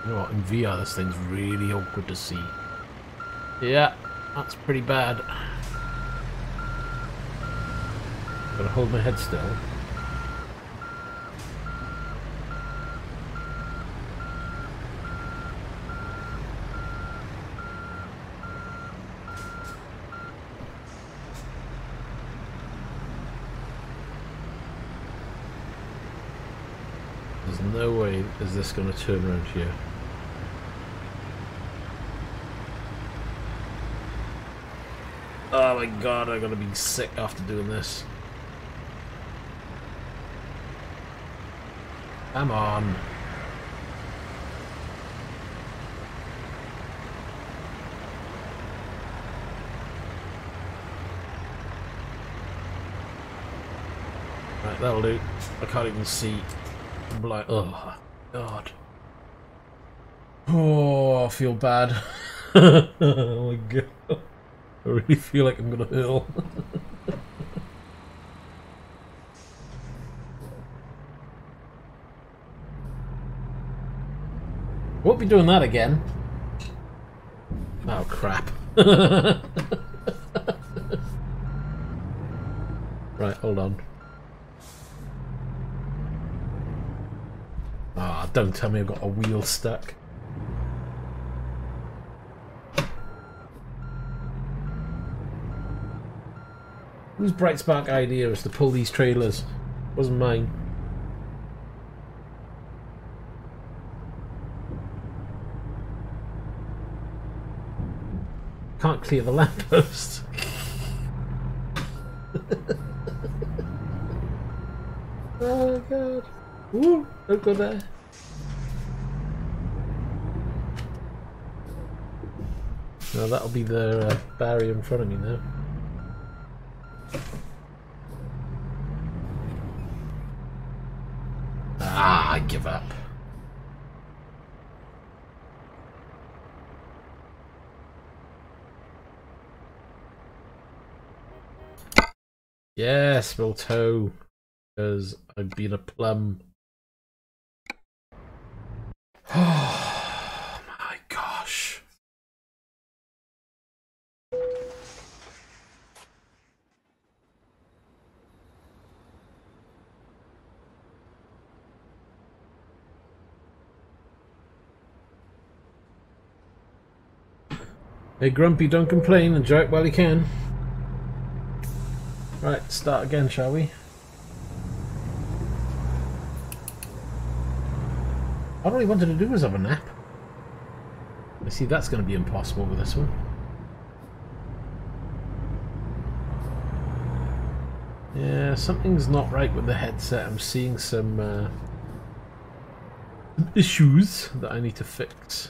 [SPEAKER 1] You know what, in VR this thing's really awkward to see. Yeah, that's pretty bad. Gotta hold my head still. There's no way is this going to turn around here. Oh my god, I'm gonna be sick after doing this. Come on. Right, that'll do. I can't even see. I'm like, oh god. Oh, I feel bad. Oh my god. I really feel like I'm gonna hurl. Won't be doing that again. Oh crap. Right, hold on. Ah, don't tell me I've got a wheel stuck. Whose bright spark idea was to pull these trailers? It wasn't mine. Can't clear the lamppost. Oh god. Ooh, don't go there. No, that'll be the barrier in front of me now. Ah, I give up. Yes, we'll tow, because I've been a plum. Oh my gosh. Hey Grumpy, don't complain, enjoy it while you can. Right, start again, shall we? All I wanted to do was have a nap. I see that's going to be impossible with this one. Yeah, something's not right with the headset. I'm seeing some issues that I need to fix.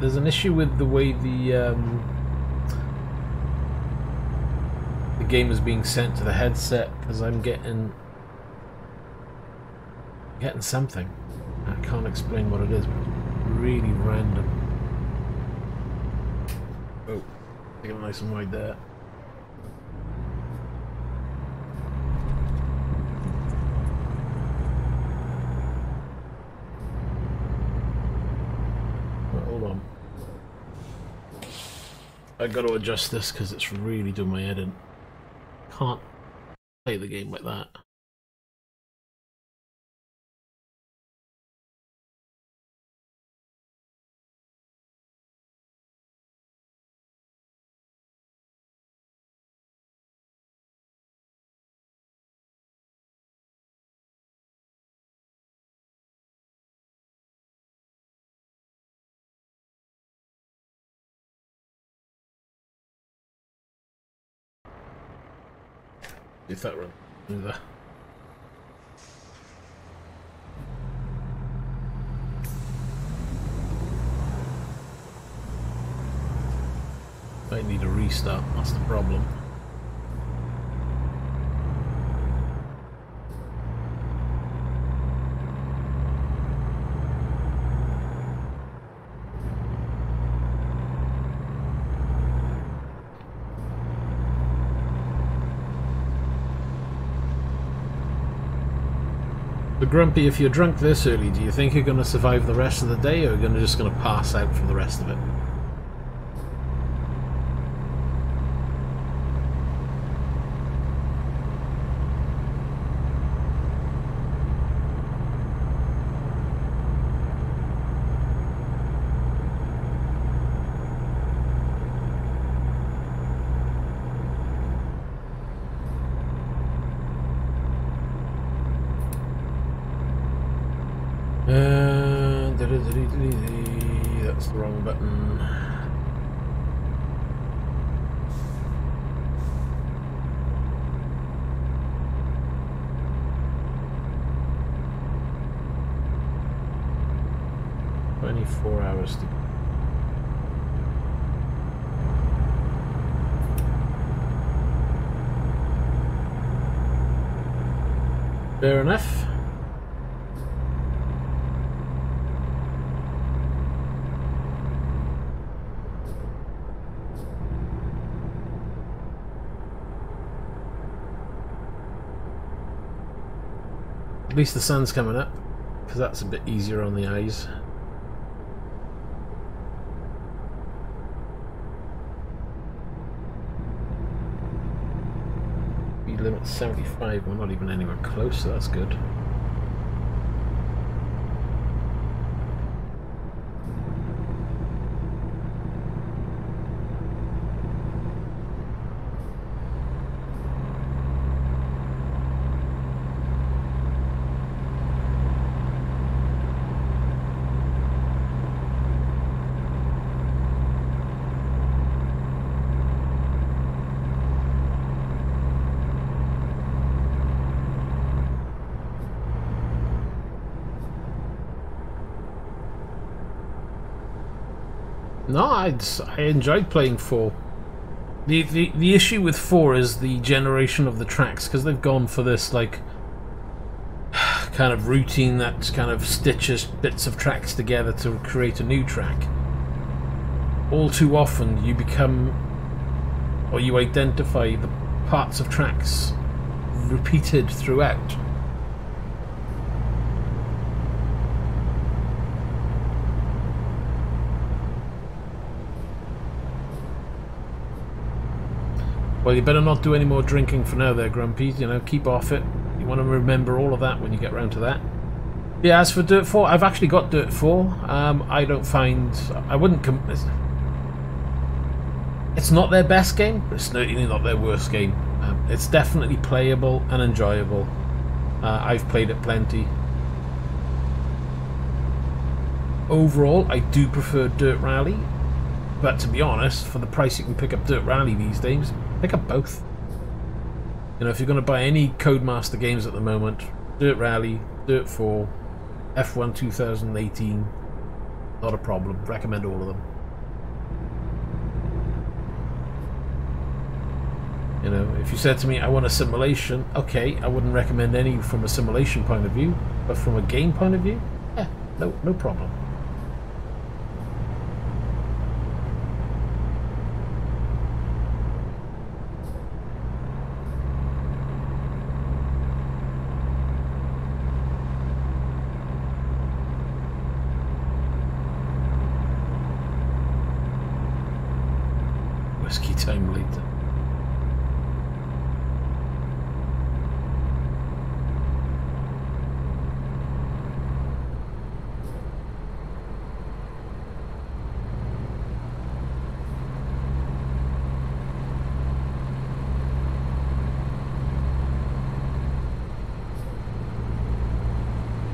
[SPEAKER 1] There's an issue with the way the game is being sent to the headset, because I'm getting something. I can't explain what it is, but it's really random. Oh, take it nice and wide there. I've got to adjust this because it's really doing my head in. Can't play the game like that. If that run either. Might need a restart, that's the problem. But Grumpy, if you're drunk this early, do you think you're going to survive the rest of the day, or are you just going to pass out for the rest of it? That's the wrong button. "24 hours to go." Fair enough. At least the sun's coming up, because that's a bit easier on the eyes. Speed limit 75, we're not even anywhere close, so that's good. No, I enjoyed playing 4. The issue with 4 is the generation of the tracks, because they've gone for this like kind of routine that kind of stitches bits of tracks together to create a new track. All too often you become, or you identify the parts of tracks repeated throughout. Well, you better not do any more drinking for now there, Grumpy. You know, keep off it. You want to remember all of that when you get round to that. Yeah, as for Dirt 4, I've actually got Dirt 4. I don't find... I wouldn't... It's not their best game, but it's certainly not their worst game. It's definitely playable and enjoyable. I've played it plenty. Overall, I do prefer Dirt Rally. But to be honest, for the price you can pick up Dirt Rally these days, pick up both. You know, if you're going to buy any Codemaster games at the moment, Dirt Rally, Dirt 4, F1 2018, not a problem. Recommend all of them. You know, if you said to me, I want a simulation, okay, I wouldn't recommend any from a simulation point of view, but from a game point of view, yeah, no problem. Whiskey time later.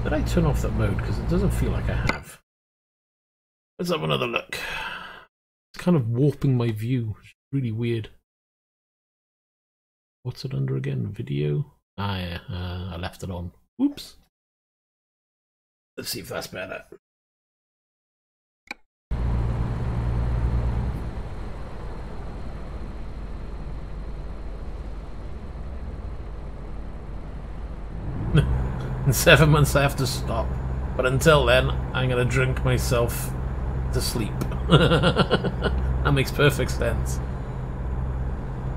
[SPEAKER 1] Did I turn off that mode? Because it doesn't feel like I have. Let's have another look. It's kind of warping my view. It's really weird. What's it under again? Video? Ah, yeah. I left it on. Whoops. Let's see if that's better. In 7 months I have to stop. But until then, I'm going to drink myself to sleep. That makes perfect sense.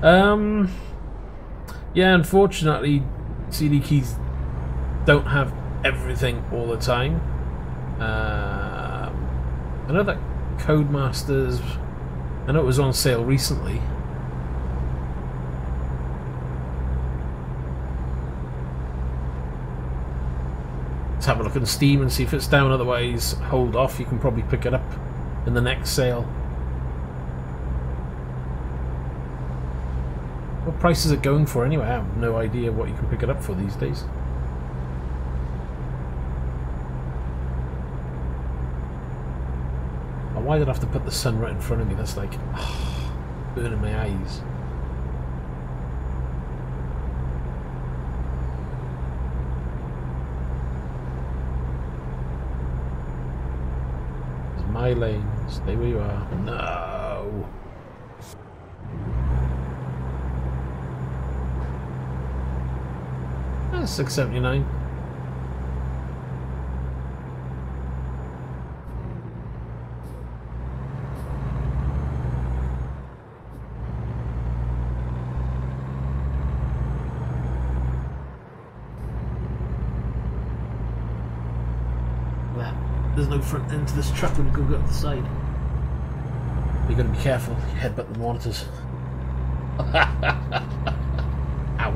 [SPEAKER 1] Yeah, unfortunately, CD keys don't have everything all the time. I know that Codemasters, I know it was on sale recently. Let's have a look on Steam and see if it's down, otherwise hold off, you can probably pick it up in the next sale. What price is it going for anyway? I have no idea what you can pick it up for these days. Oh, why did I have to put the sun right in front of me? That's like burning my eyes. It's my lane. Stay where you are. No. That's 679. There's no front end to this truck when you go up the side. You gotta be careful, you headbutt the monitors. Ow.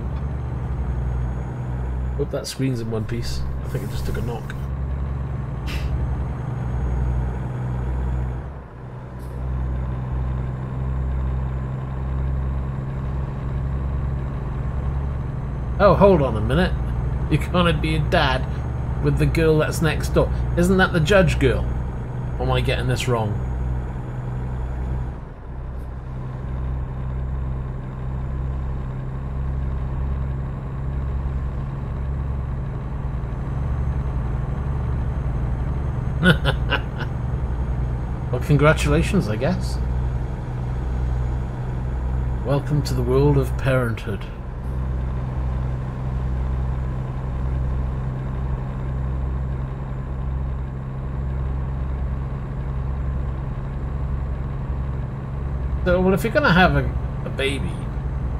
[SPEAKER 1] Hope that screen's in one piece. I think it just took a knock. Oh, hold on a minute. You're gonna be a dad with the girl that's next door. Isn't that the judge girl? Or am I getting this wrong? Well, congratulations, I guess. Welcome to the world of parenthood. So, well, if you're going to have a baby,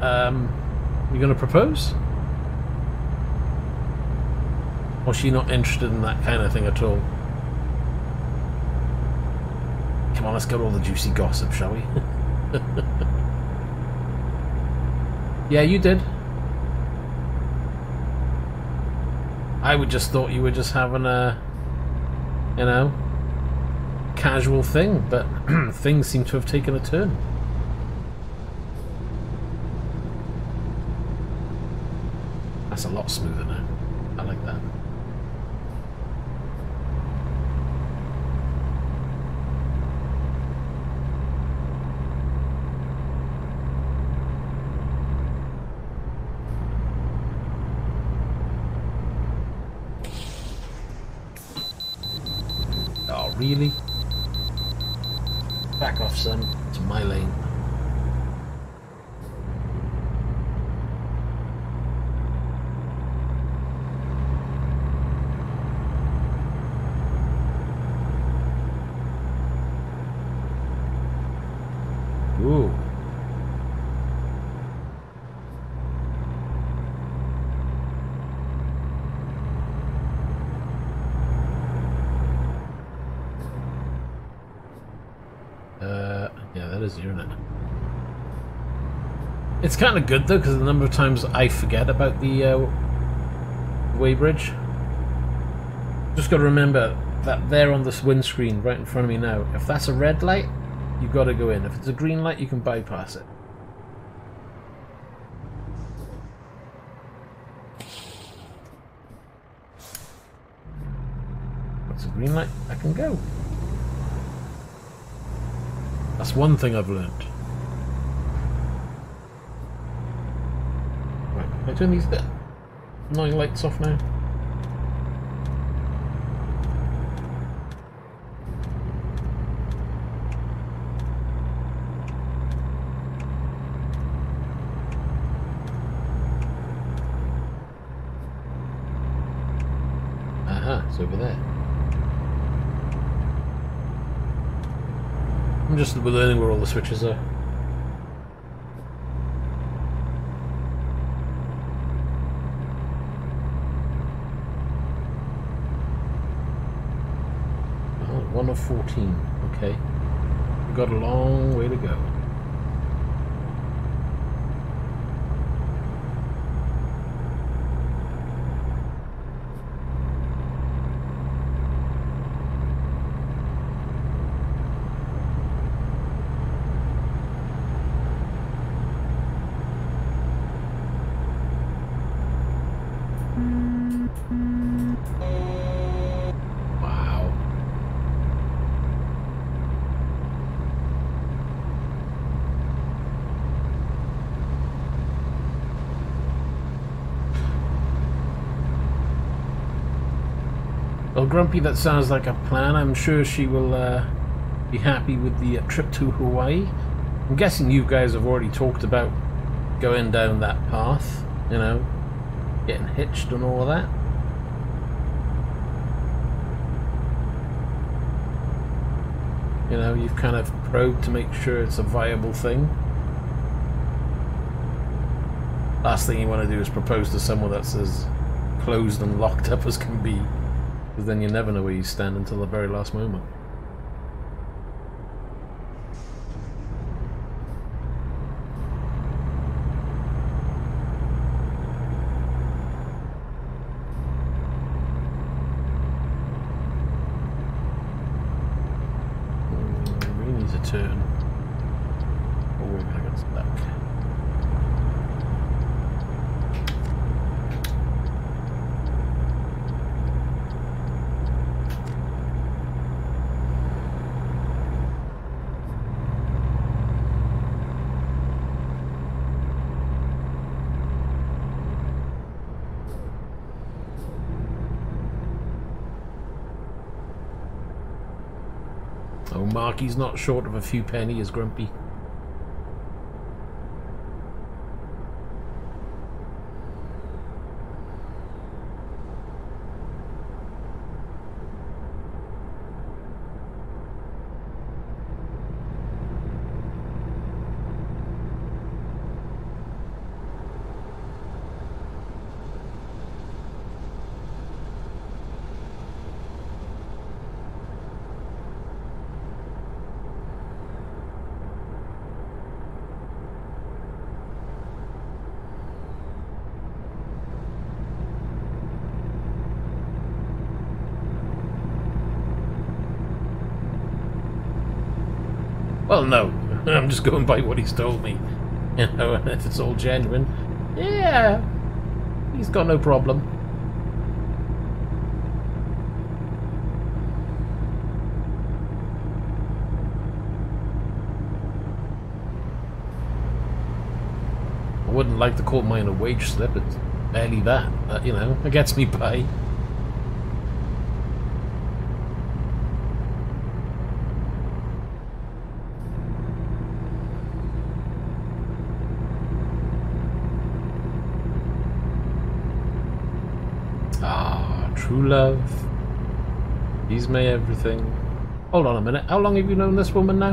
[SPEAKER 1] you're going to propose? Or is she not interested in that kind of thing at all? Come on, let's get all the juicy gossip, shall we? Yeah, you did. I would just thought you were just having a, you know, casual thing, but things seem to have taken a turn. That's a lot smoother now. I like that. Oh, really? Back off, son. To my lane. Ooh. Yeah, that is your net. It's kind of good though, because the number of times I forget about the weighbridge. Just got to remember that there on this windscreen right in front of me now, if that's a red light, you've got to go in. If it's a green light, you can bypass it. If it's a green light, I can go. That's one thing I've learned. Right, can I turn these annoying lights off now? Aha, it's over there. I'm just learning where all the switches are. 1 of 14. Okay. We've got a long way to go. Well, Grumpy, that sounds like a plan. I'm sure she will be happy with the trip to Hawaii. I'm guessing you guys have already talked about going down that path, you know, getting hitched and all of that. You know, you've kind of probed to make sure it's a viable thing. Last thing you want to do is propose to someone that's as closed and locked up as can be. Because then you never know where you stand until the very last moment. We need to turn. Oh, we're going to get stuck. Oh, Marky's not short of a few pennies, Grumpy. Well, no, I'm just going by what he's told me. You know, and if it's all genuine, yeah, he's got no problem. I wouldn't like to call mine a wage slip, it's barely that, but, you know, it gets me by. True love. He's my everything. Hold on a minute. How long have you known this woman now?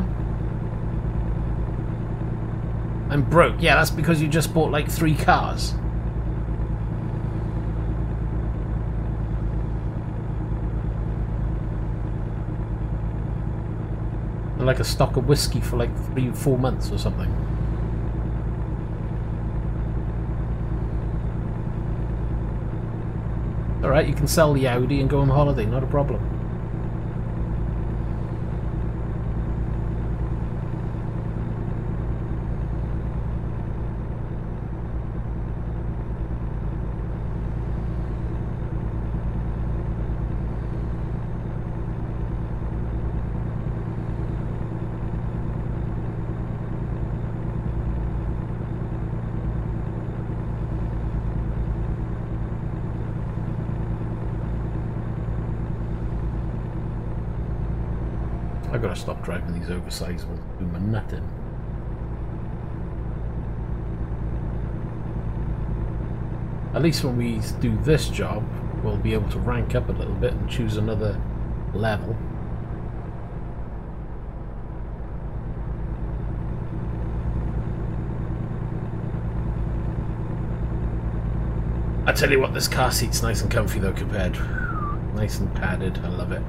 [SPEAKER 1] I'm broke. Yeah, that's because you just bought like 3 cars. And like a stock of whiskey for like 3 or 4 months or something. Alright, you can sell the Audi and go on holiday, not a problem. I've got to stop driving these oversized ones, doing nothing. At least when we do this job, we'll be able to rank up a little bit and choose another level. I tell you what, this car seat's nice and comfy though, compared. Nice and padded, I love it.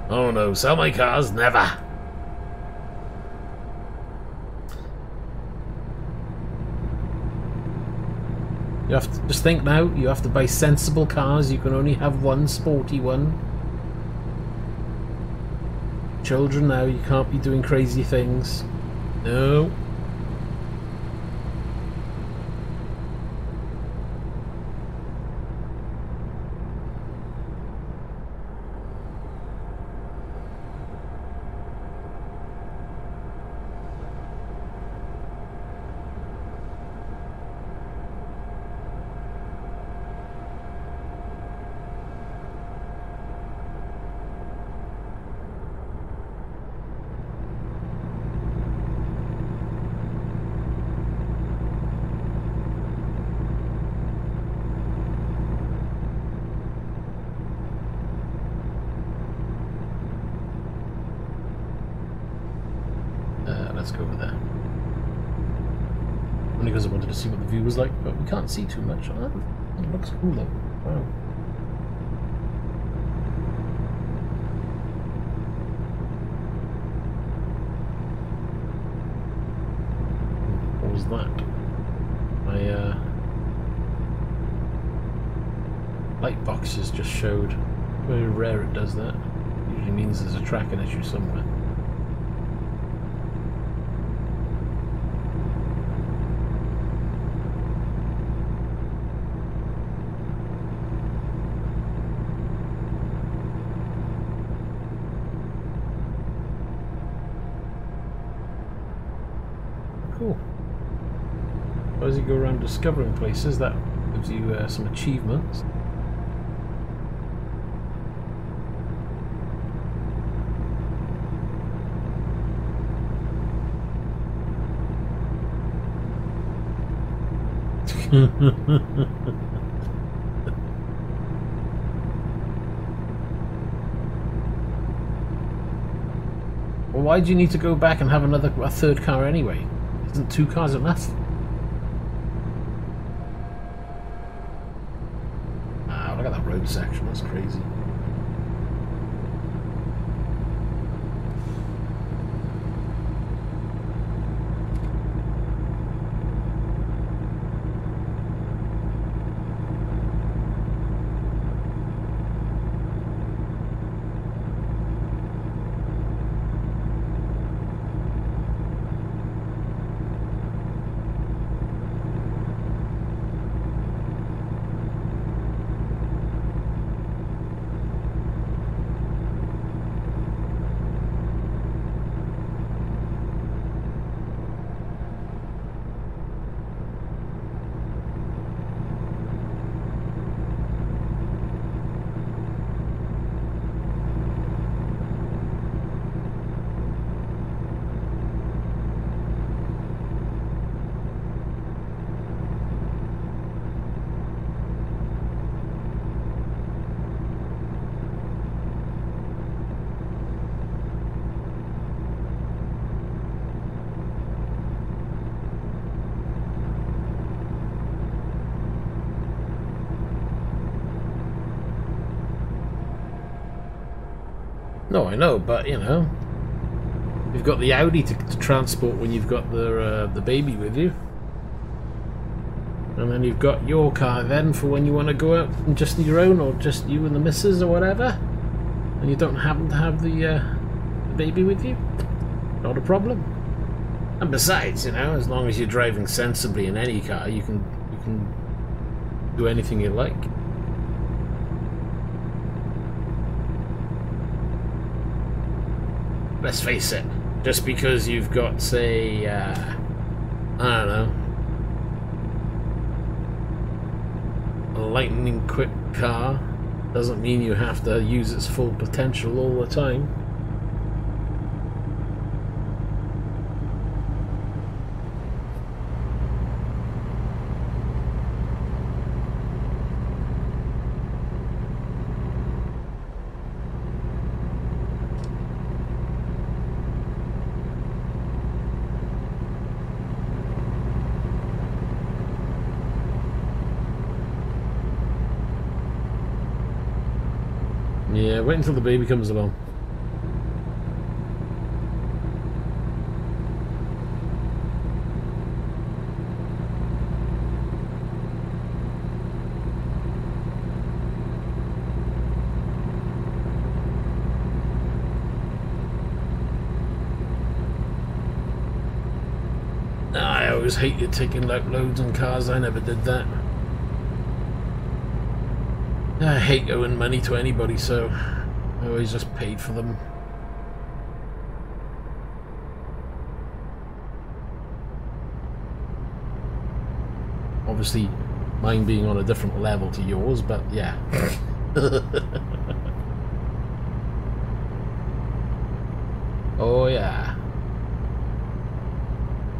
[SPEAKER 1] Oh no, sell my cars? Never! You have to just think now, you have to buy sensible cars, you can only have one sporty one. Children now, you can't be doing crazy things. No. Let's go over there. Only because I wanted to see what the view was like, but we can't see too much. Oh, it looks cool though. Wow. What was that? My light boxes just showed. Very rare it does that. Usually means there's a tracking issue somewhere. Cool. As you go around discovering places, that gives you some achievements. Well, why do you need to go back and have a third car anyway? Isn't 2 cars enough? Ah, look at that road section, that's crazy. No, I know, but you know, you've got the Audi to transport when you've got the baby with you, and then you've got your car then for when you want to go out and just your own, or just you and the missus or whatever, and you don't happen to have the baby with you. Not a problem. And besides, you know, as long as you're driving sensibly in any car, you can do anything you like. Let's face it, just because you've got, say, I don't know, a lightning quick car, doesn't mean you have to use its full potential all the time. Yeah, wait until the baby comes along. I always hated taking like loads on cars. I never did that. I hate owing money to anybody, so I always just paid for them. Obviously, mine being on a different level to yours, but yeah. Oh yeah.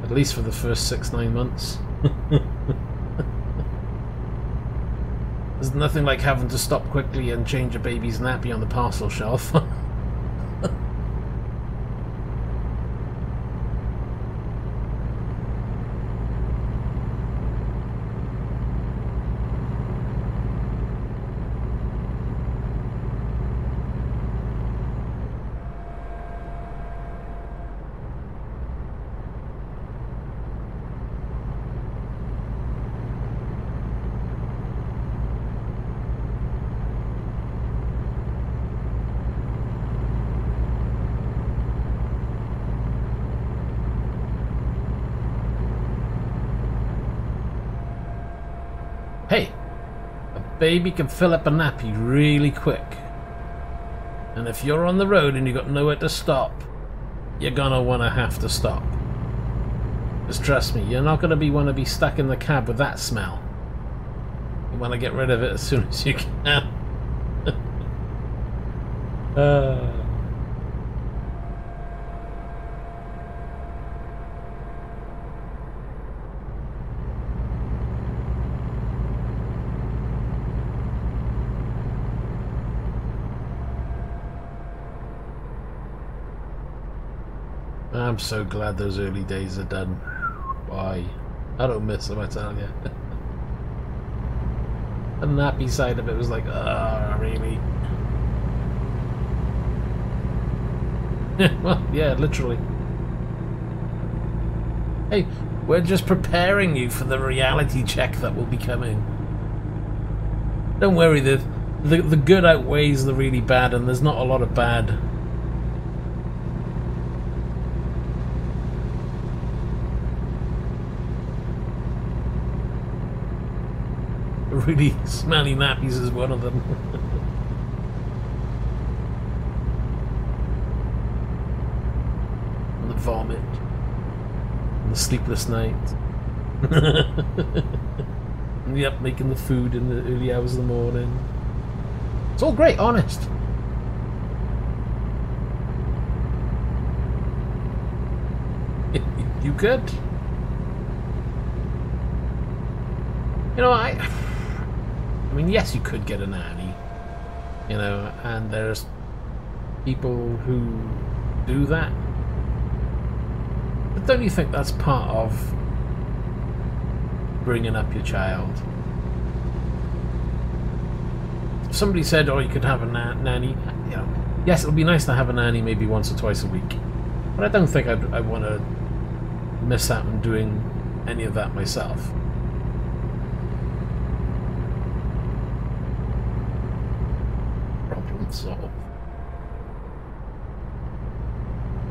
[SPEAKER 1] At least for the first 6-9 months. There's nothing like having to stop quickly and change a baby's nappy on the parcel shelf. Hey, a baby can fill up a nappy really quick. And if you're on the road and you've got nowhere to stop, you're gonna wanna have to stop. Just trust me, you're not gonna wanna be stuck in the cab with that smell. You wanna get rid of it as soon as you can. I'm so glad those early days are done. Why? I don't miss them, I tell you. The nappy side of it was like, ah, really? Well, yeah, literally. Hey, we're just preparing you for the reality check that will be coming. Don't worry, the good outweighs the really bad, and there's not a lot of bad. Really smelly nappies is one of them. And the vomit. And the sleepless night. And yep, making the food in the early hours of the morning. It's all great, honest. You could. You know, I mean, yes, you could get a nanny, you know, and there's people who do that. But don't you think that's part of bringing up your child? If somebody said, oh, you could have a nanny, you know, yes, it'll be nice to have a nanny maybe once or twice a week. But I don't think I want to miss out on doing any of that myself. Solve.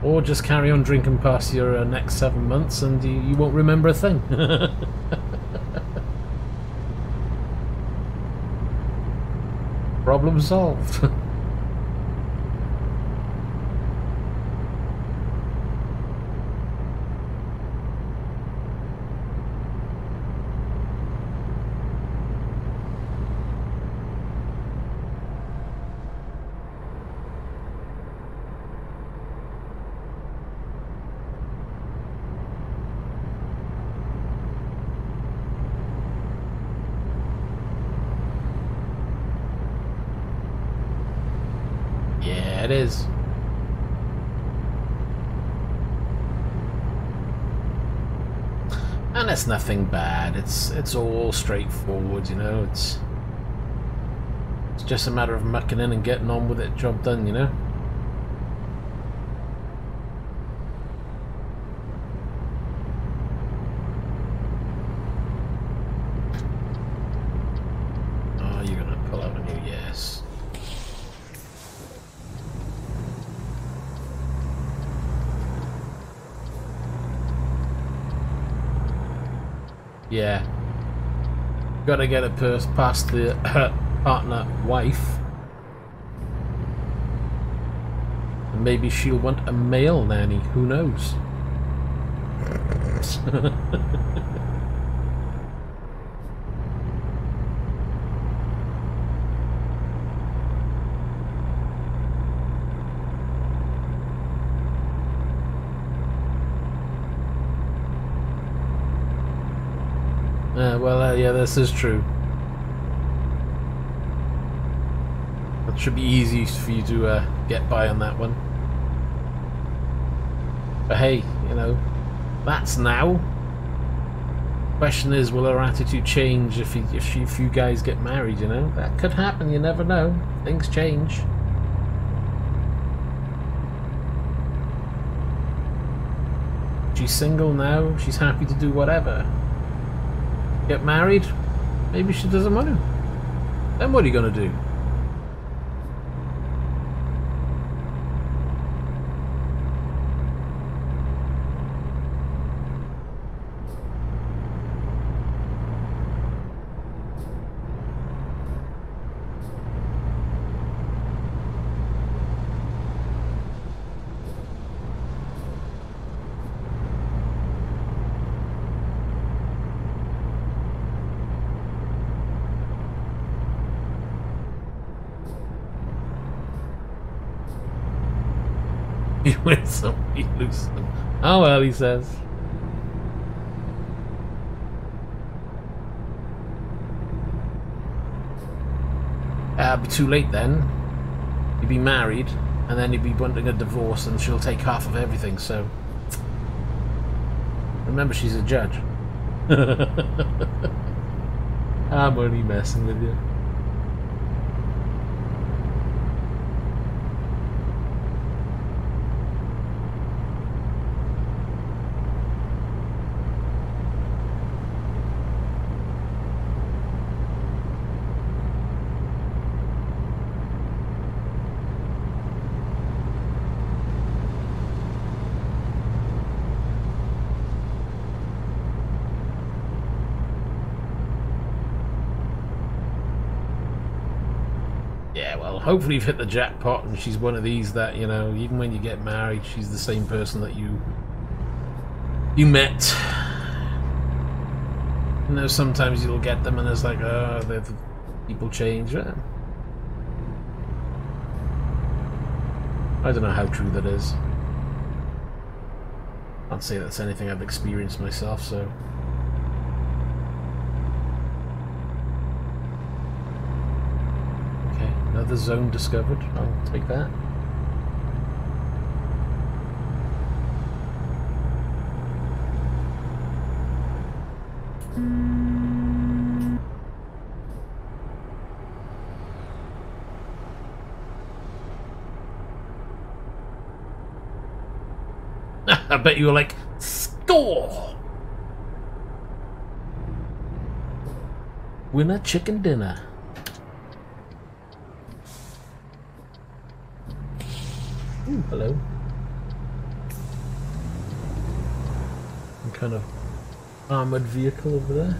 [SPEAKER 1] Or just carry on drinking past your next 7 months and you won't remember a thing. Problem solved. It is. And it's nothing bad. It's all straightforward, you know. It's just a matter of mucking in and getting on with it, job done, you know? Oh, you're gonna pull out a new yes. Yeah. Gotta get it past the partner wife. And maybe she'll want a male nanny, who knows? Yeah, this is true. It should be easy for you to get by on that one. But hey, you know, that's now. Question is, will her attitude change if you guys get married? You know, that could happen. You never know. Things change. She's single now. She's happy to do whatever. Get married? Maybe she doesn't want to. Then what are you gonna do? You win some, you lose some. Oh well, he says. It'd be too late then. You'd be married, and then you'd be wanting a divorce, and she'll take half of everything, so... Remember, she's a judge. I'm only messing with you. Hopefully you've hit the jackpot and she's one of these that, you know, even when you get married, she's the same person that you met. You know, sometimes you'll get them and it's like, oh, people change. I don't know how true that is. Can't say that's anything I've experienced myself, so... Another zone discovered. I'll take that. I bet you were like, score! Winner chicken dinner. Ooh, hello. Some kind of armoured vehicle over there.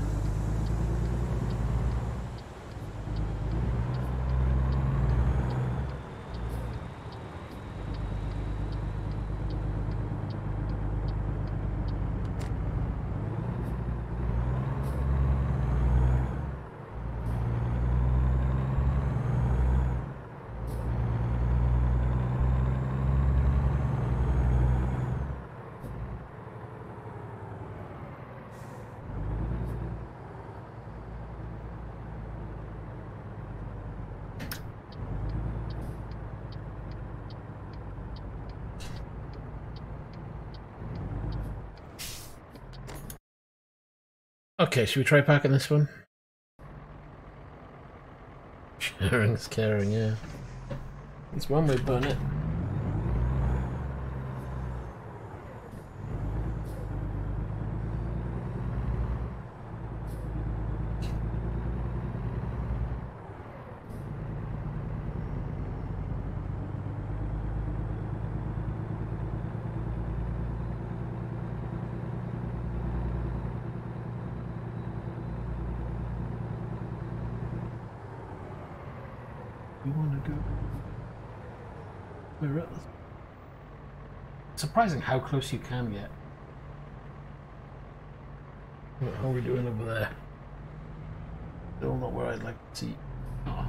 [SPEAKER 1] Okay, should we try packing this one? Sharing's caring, yeah. It's one way to burn it. You want to go? Where else? Surprising how close you can get. How are we doing over there? Still not where I'd like to see. Oh.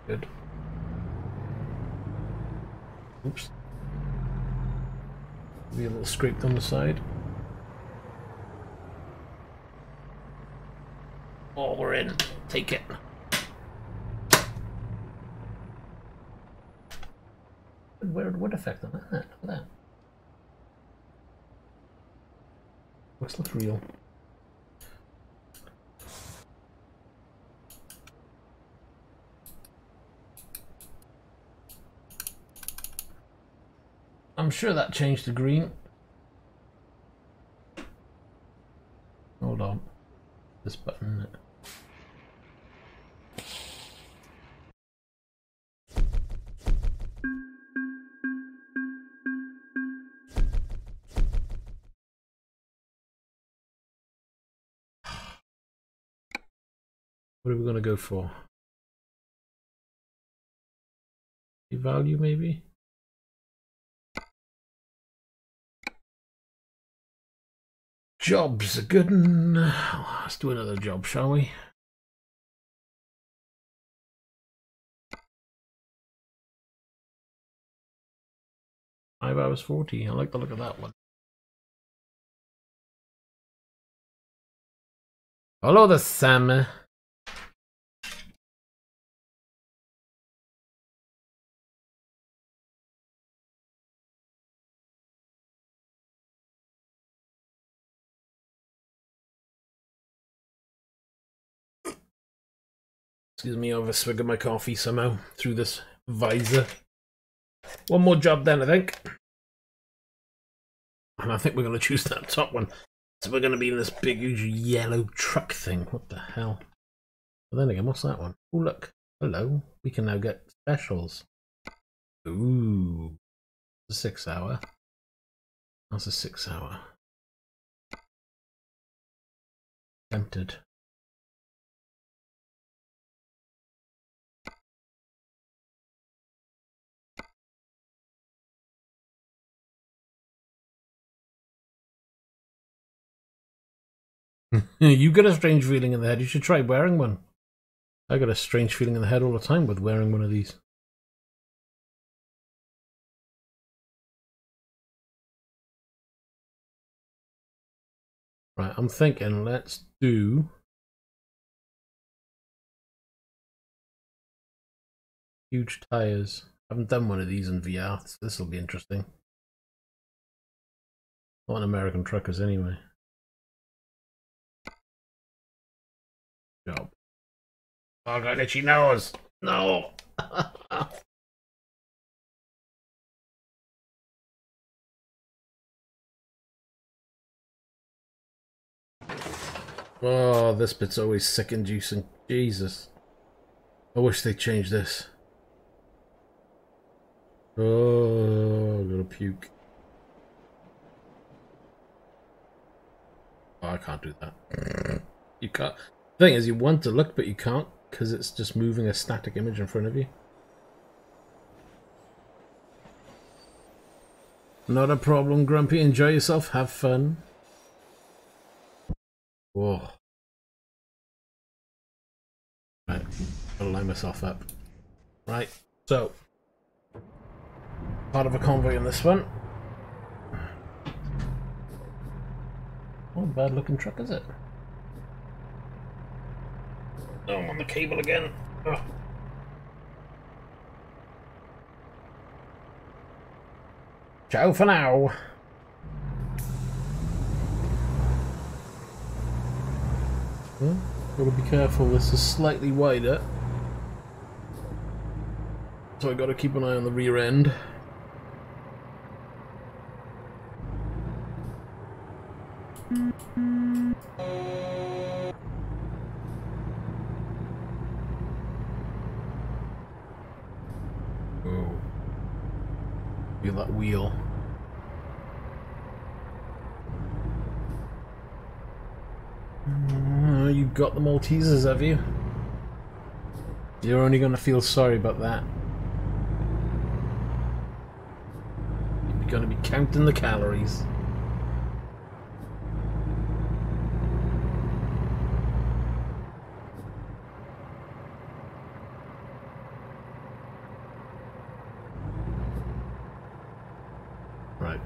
[SPEAKER 1] Good. Oops. Be a little scraped on the side. Oh, we're in. Take it. Weird wood effect on that. Look at that. Looks real. I'm sure that changed to green. Hold on. This button. What are we going to go for? Value maybe? Job's a good one. Let's do another job, shall we? $5 40. I like the look of that one. Hello there, Sam. Excuse me, I'll have a swig of my coffee somehow through this visor. One more job then, I think. And I think we're going to choose that top one. So we're going to be in this big, huge yellow truck thing. What the hell? But then again, what's that one? Oh, look. Hello. We can now get specials. Ooh. A 6 hour. That's a 6 hour. Tempted. You get a strange feeling in the head. You should try wearing one. I got a strange feeling in the head all the time with wearing one of these. Right, I'm thinking let's do huge tires. I haven't done one of these in VR, so this will be interesting. Not an American truckers anyway. Job. Oh, I got an itchy nose. No. Oh, this bit's always sick inducing. Jesus. I wish they'd change this. Oh, I'm gonna puke. Oh, I can't do that. You can't. The thing is, you want to look, but you can't, because it's just moving a static image in front of you. Not a problem, Grumpy. Enjoy yourself. Have fun. Whoa. Right. Gotta line myself up. Right. So. Part of a convoy in this one. What a bad looking truck is it? Oh, I'm on the cable again. Oh. Ciao for now. Hmm? Gotta be careful, this is slightly wider. So I gotta keep an eye on the rear end. Oh. Feel that wheel. You've got the Maltesers, have you? You're only gonna feel sorry about that. You're gonna be counting the calories. Right.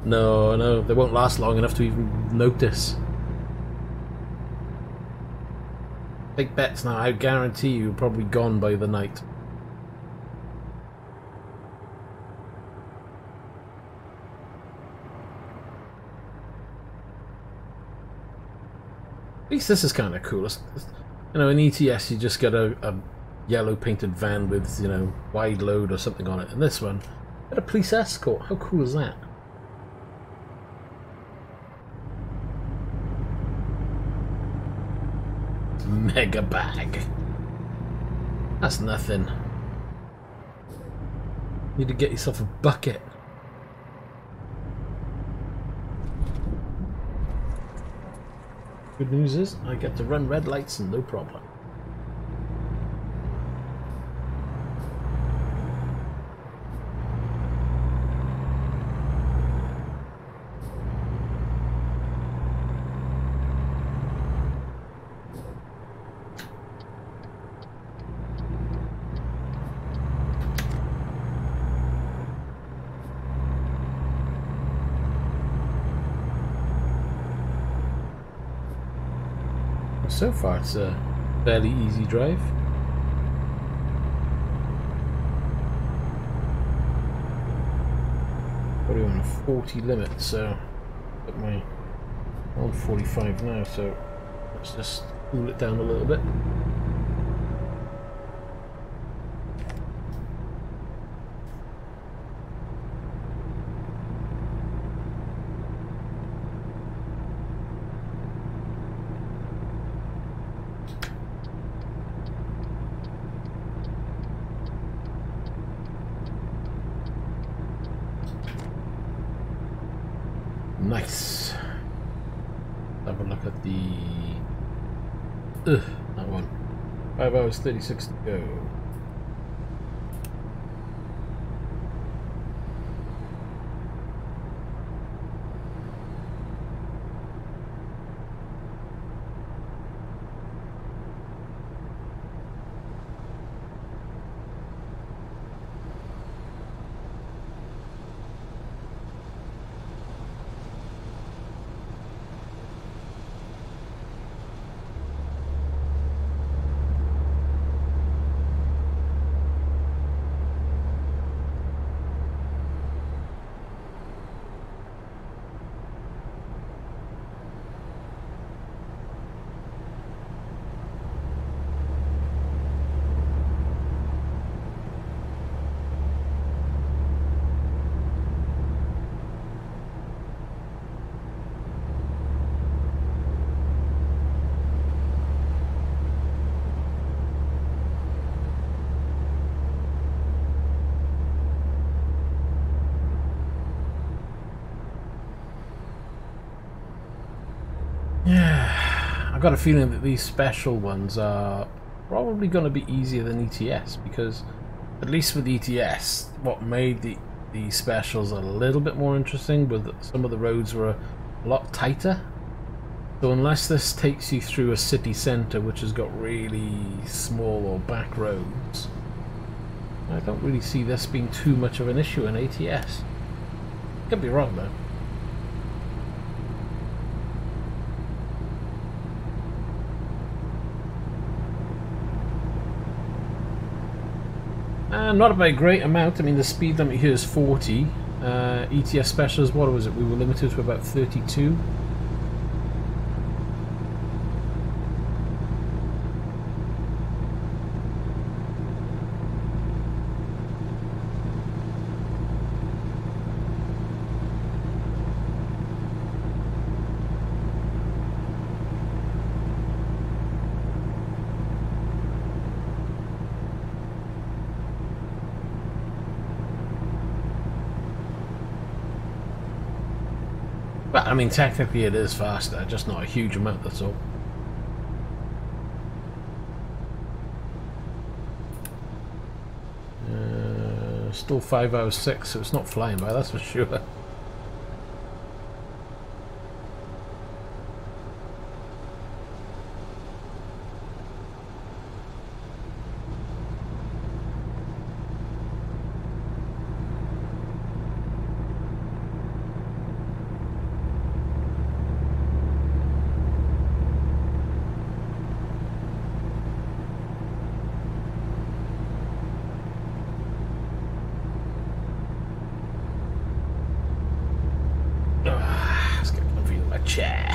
[SPEAKER 1] No, they won't last long enough to even notice. Take bets now, I guarantee you're probably gone by the night. At least this is kind of cool. You know, in ETS you just get a yellow painted van with, you know, wide load or something on it. And this one, got a police escort. How cool is that? Mega bag. That's nothing. Need to get yourself a bucket. Good news is I get to run red lights and no problem. So far it's a fairly easy drive. Probably on a 40 limit, so at my on 45 now, so let's just cool it down a little bit. Nice. Have a look at the that one. 5 hours 36 to go. Yeah, I've got a feeling that these special ones are probably going to be easier than ETS, because at least with ETS, what made the specials a little bit more interesting was that some of the roads were a lot tighter. So unless this takes you through a city centre which has got really small or back roads, I don't really see this being too much of an issue in ATS. Could be wrong though. Not by a great amount. I mean, the speed limit here is 40. ETS specials, what was it? We were limited to about 32. But I mean, technically it is faster, just not a huge amount, that's all. Still 5 hours 6, so it's not flying by, that's for sure. Let's get comfy in my chair.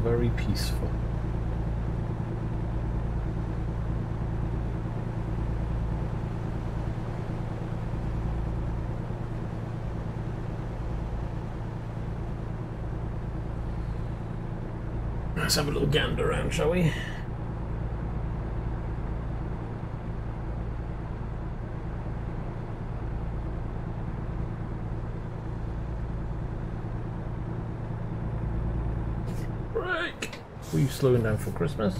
[SPEAKER 1] Very peaceful. Let's have a little gander around, shall we? Were you slowing down for Christmas?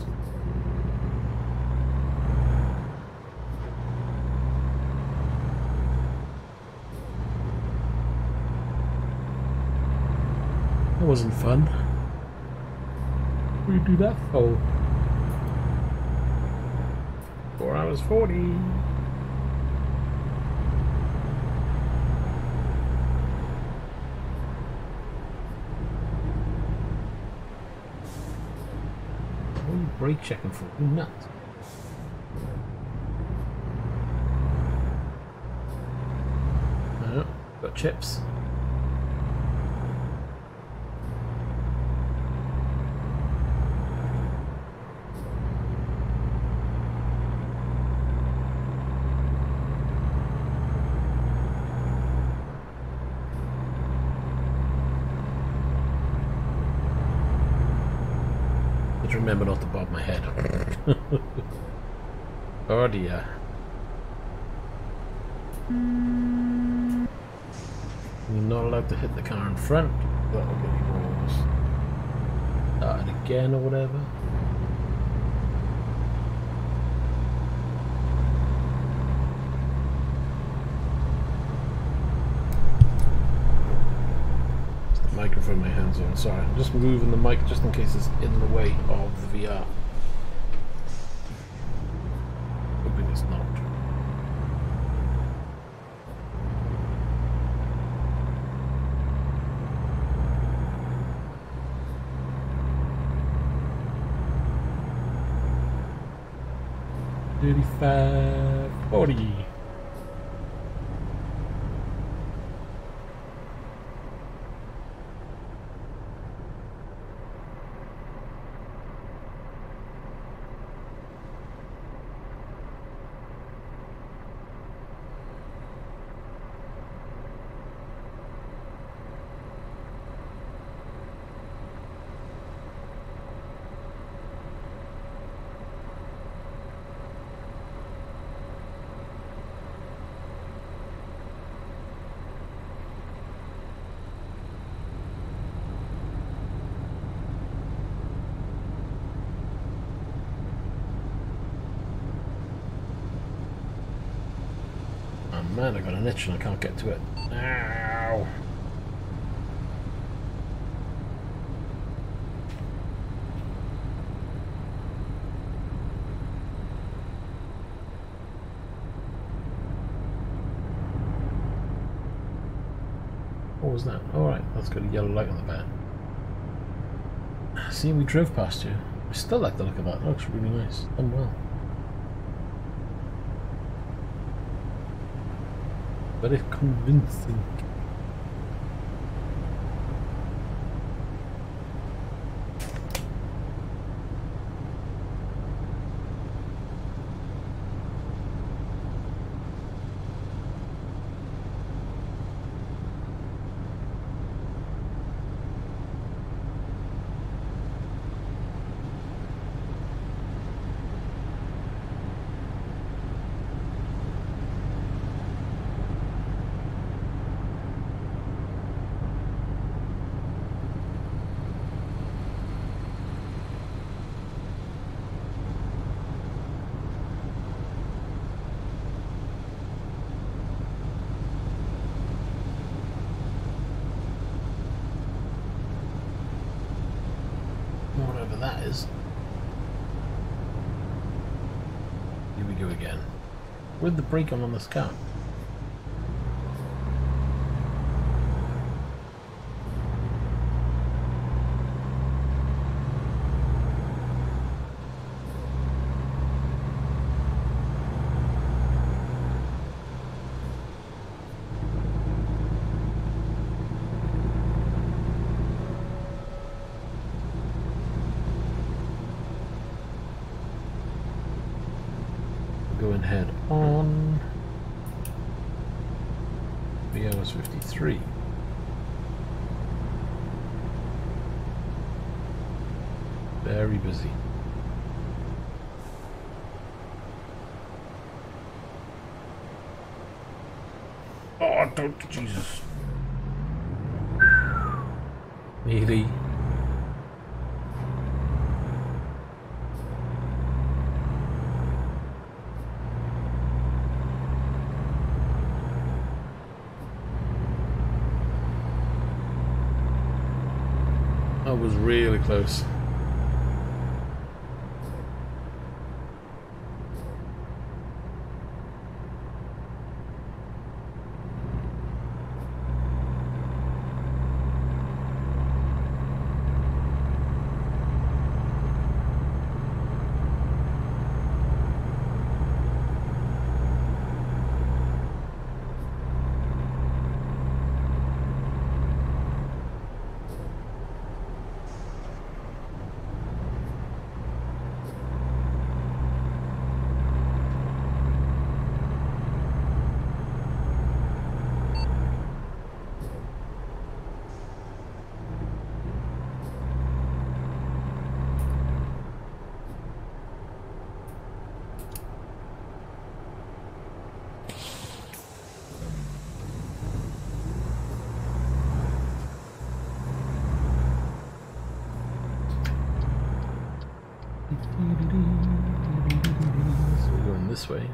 [SPEAKER 1] That wasn't fun. What did you do that for? 4 hours 40. Brake checking for you nuts. Oh, got chips. Remember not to bob my head. Oh dear. You're not allowed to hit the car in front. That'll get you balls. Start it again or whatever. Microphone my hands on. Sorry, I'm just moving the mic just in case it's in the way of the VR. Hoping it's not. $35, $40. Man, I got an itch and I can't get to it. Ow! was that? Alright, that's got a yellow light on the back. See, we drove past you. I still like the look of that. It looks really nice. Done well. Very convincing. Whatever that is. Here we go again. Where'd the brake on this car? Going head on. The hour's 53. Very busy. Oh, don't, Jesus. Nearly. That was really close. So we're going this way.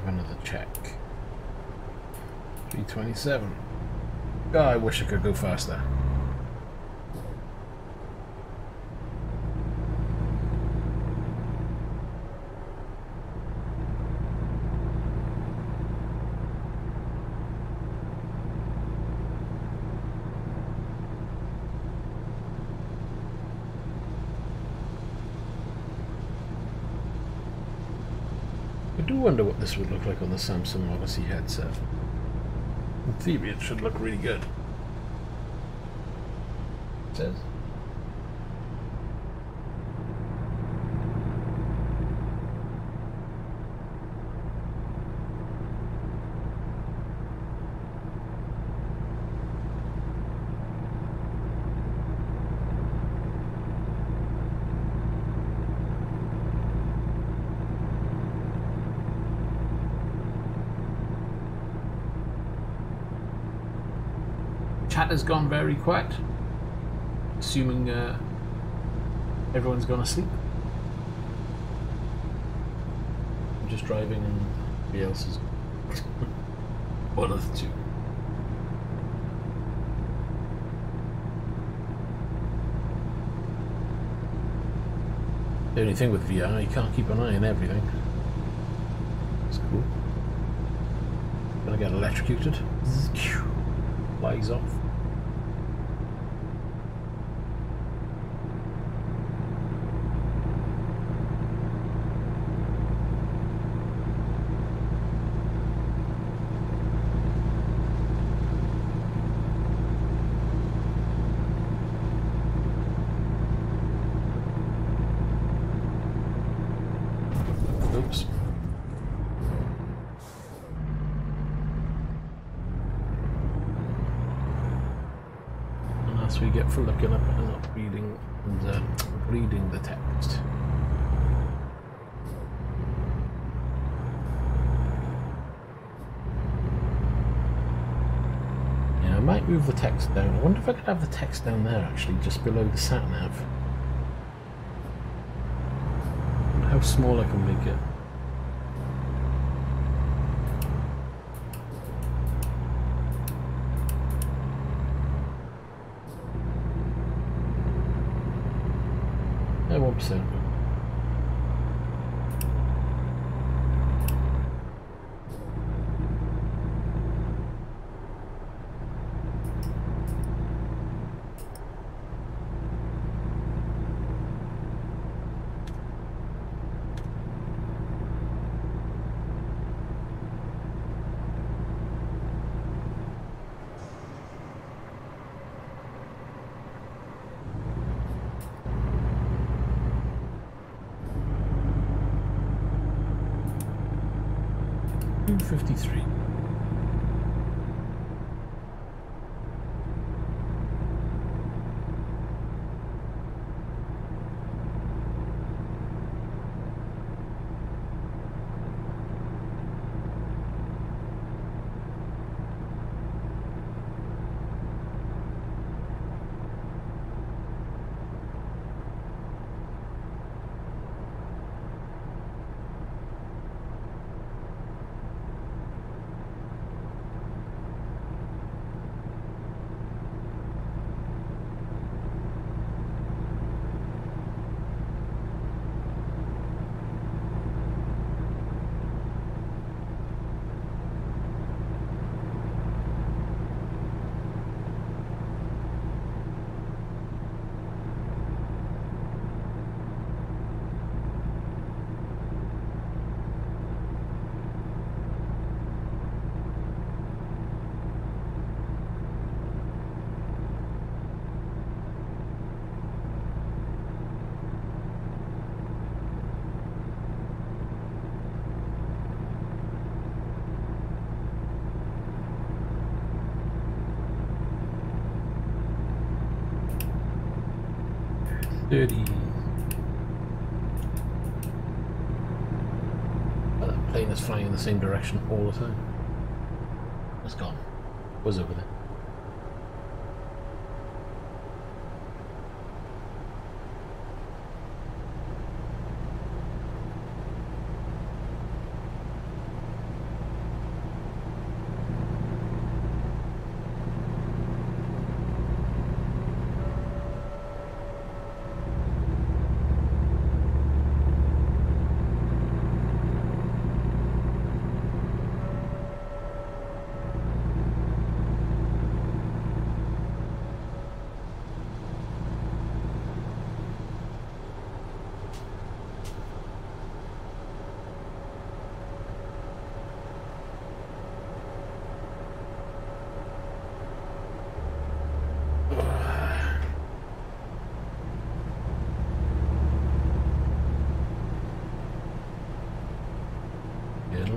[SPEAKER 1] Another check. 327. Oh, I wish I could go faster. I do wonder what this would look like on the Samsung Odyssey headset. In theory, it should look really good. It says. chat has gone very quiet. Assuming everyone's gone to sleep. I'm just driving and everybody else is one of the two. The only thing with VR, you can't keep an eye on everything. It's cool. Gonna get electrocuted. Flies off. Oops. And that's what we get for looking up and not reading and reading the text. Yeah, I might move the text down. I wonder if I could have the text down there actually, just below the sat nav. How small I can make it. Yeah, 1%. $253. Well, that plane is flying in the same direction all the time. It's gone. Was over there.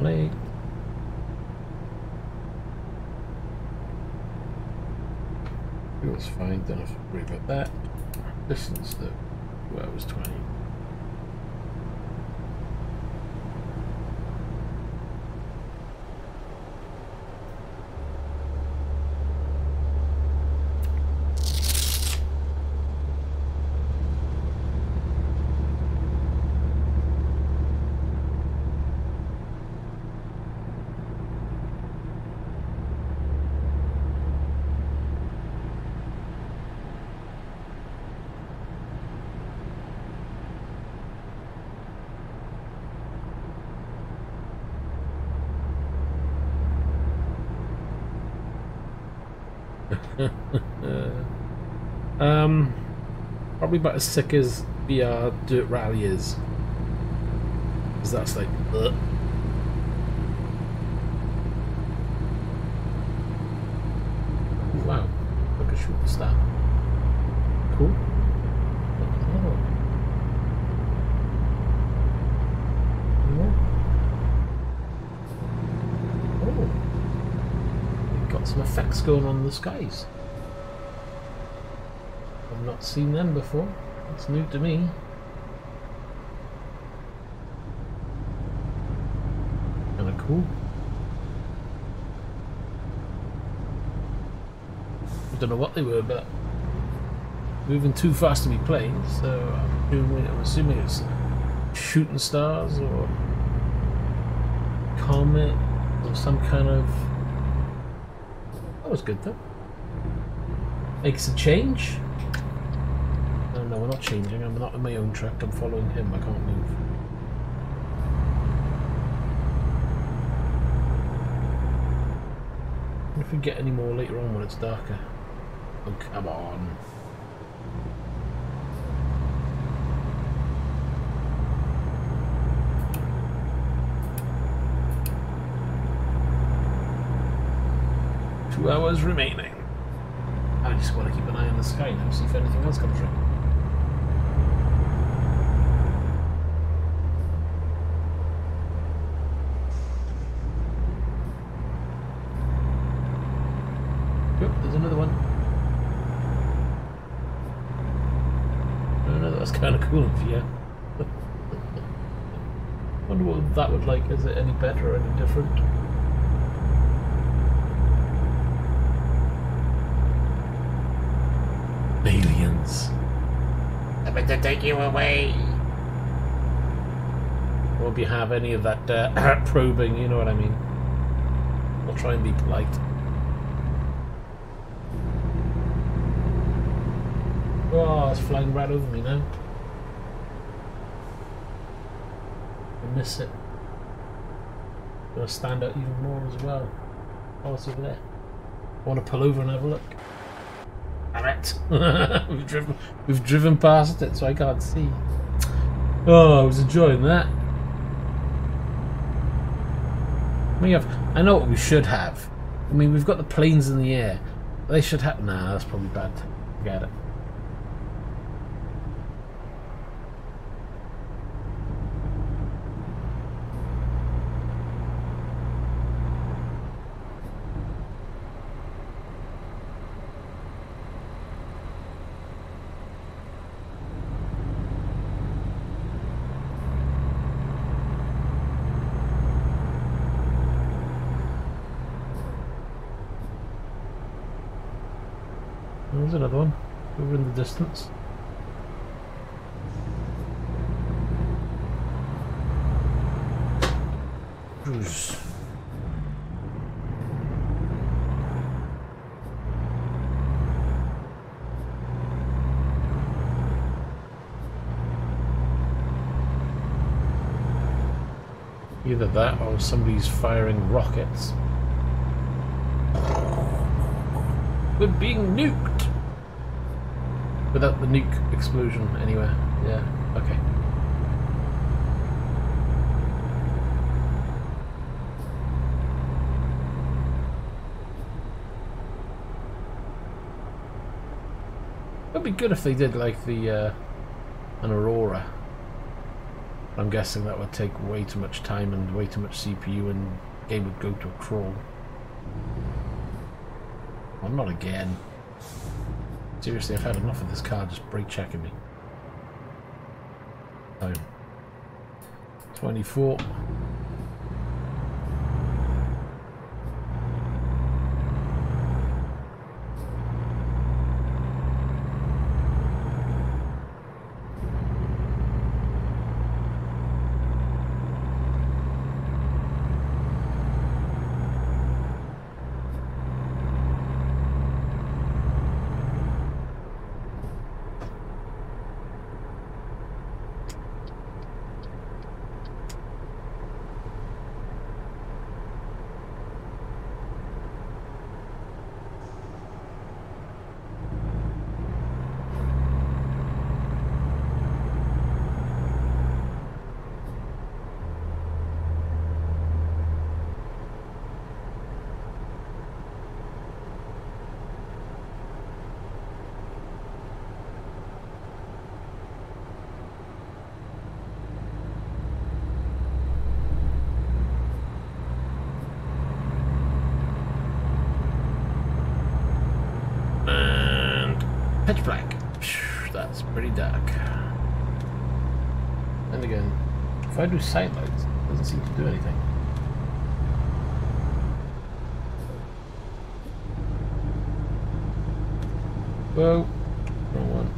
[SPEAKER 1] Late. Fuel's fine, don't have to worry about that. Distance though, well, it was 20. Probably about as sick as VR Dirt Rally is. Because that's like, ugh. Wow, like a shooting star. Cool. Got some effects going on in the skies. I've not seen them before. It's new to me. Kinda cool. I don't know what they were, but moving too fast to be planes, so I'm assuming it's shooting stars or comet or some kind of. That was good though. Makes a change. Oh no, we're not changing. I'm not in my own track. I'm following him. I can't move. If we get any more later on when it's darker. Oh, come on. Two hours remaining. I just want to keep an eye on the sky now, see if anything else comes through. Yep, there's another one. Oh no, that's kind of cool for you. Wonder what that would like. Is it any better or any different? Aliens. I'm going to take you away. Won't you have any of that probing, you know what I mean? I'll try and be polite. Oh, it's flying right over me now. I miss it. Gonna stand out even more as well. Oh, it's over there. I want to pull over and have a look. We've driven past it, so I can't see. Oh, I was enjoying that. I know what we should have. I mean, we've got the planes in the air. They should have. Nah, that's probably bad. Forget it. There's another one over in the distance. Cruise. Either that or somebody's firing rockets. We're being nuked! Without the nuke explosion anywhere. Yeah, okay. It'd be good if they did like the an Aurora. I'm guessing that would take way too much time and way too much CPU and the game would go to a crawl. Well, not again. Seriously, I've had enough of this car just brake checking me. Time. 24. Pitch black. That's pretty dark. And again, if I do side lights, it doesn't seem to do anything. Whoa, wrong one.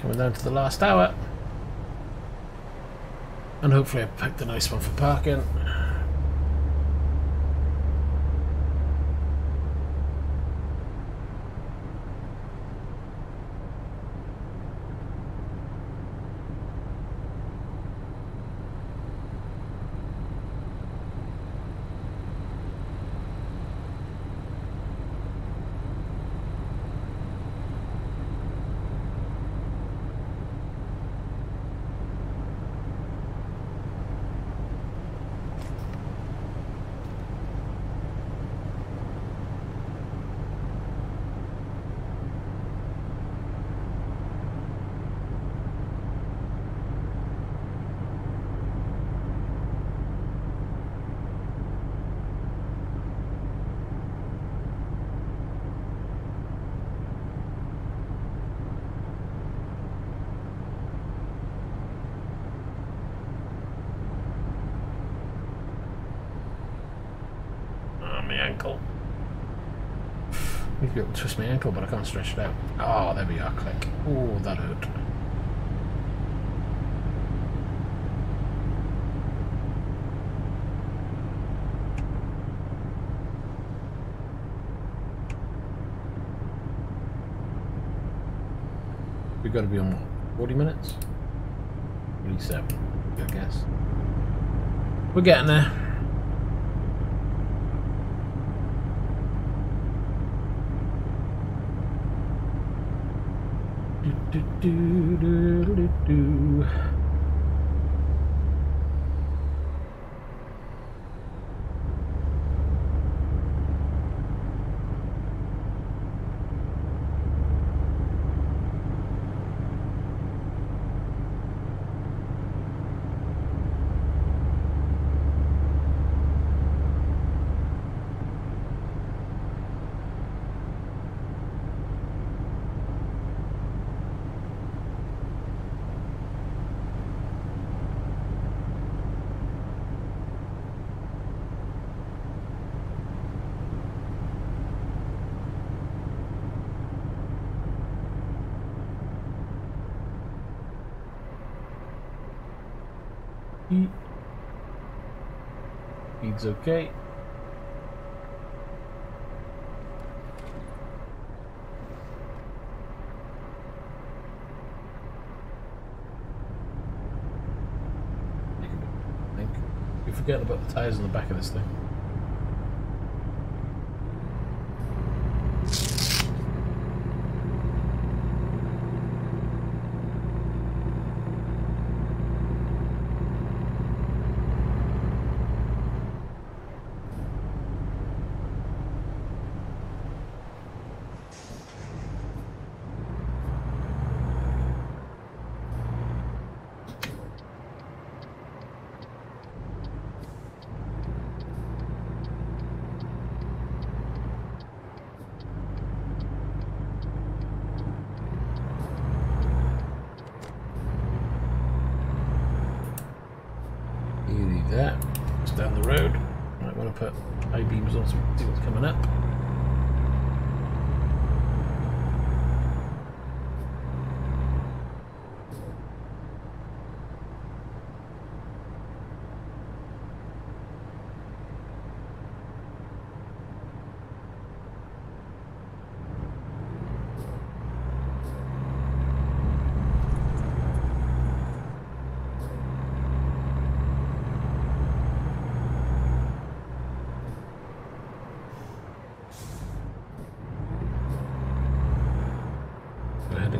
[SPEAKER 1] Coming down to the last hour. And hopefully I picked a nice one for parking. Ankle. I need to be able to twist my ankle, but I can't stretch it out. Oh, there we are, click. Oh, that hurt. We've got to be on what, 40 minutes? 47, I guess. We're getting there. Do. Speed's okay. I think we forget about the tires on the back of this thing. That it's down the road. Might want to put high beams on so we can see what's coming up.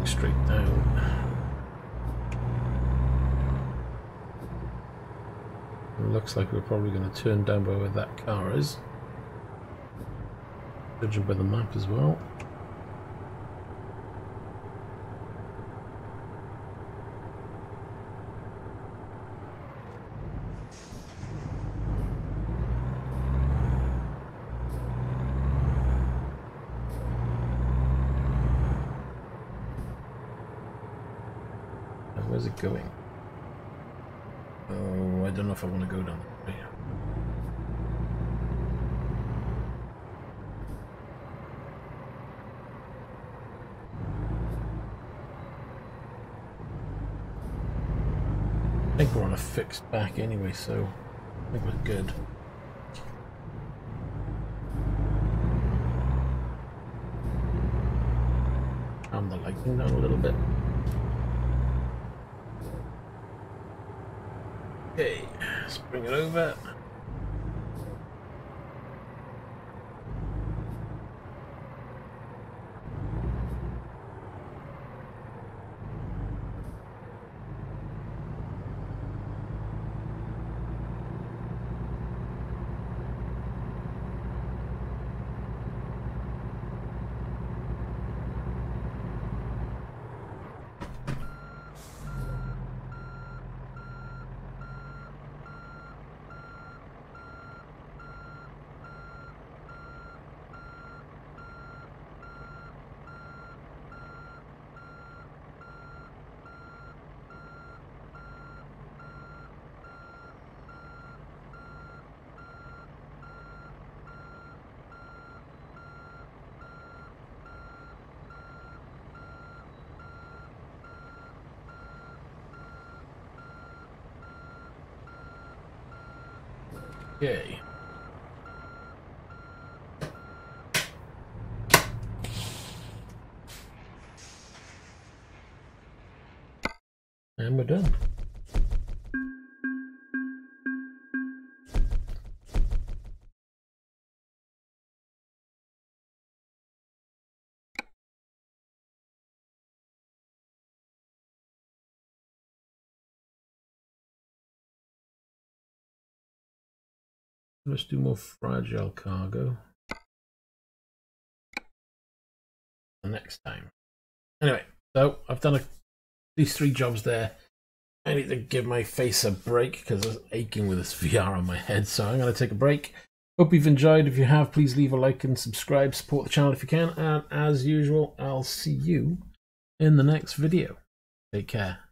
[SPEAKER 1] Straight down. It looks like we're probably going to turn down by where that car is. Judging by the map as well. Where's it going? Oh, I don't know if I want to go down that way. I think we're on a fixed back anyway, so I think we're good. Calm the lighting down a little bit. Okay, let's bring it over. Okay. And we're done. Let's do more fragile cargo the next time. Anyway, so I've done these 3 jobs there. I need to give my face a break because I'm aching with this VR on my head, so I'm going to take a break. Hope you've enjoyed. If you have, please leave a like and subscribe. Support the channel if you can. And as usual, I'll see you in the next video. Take care.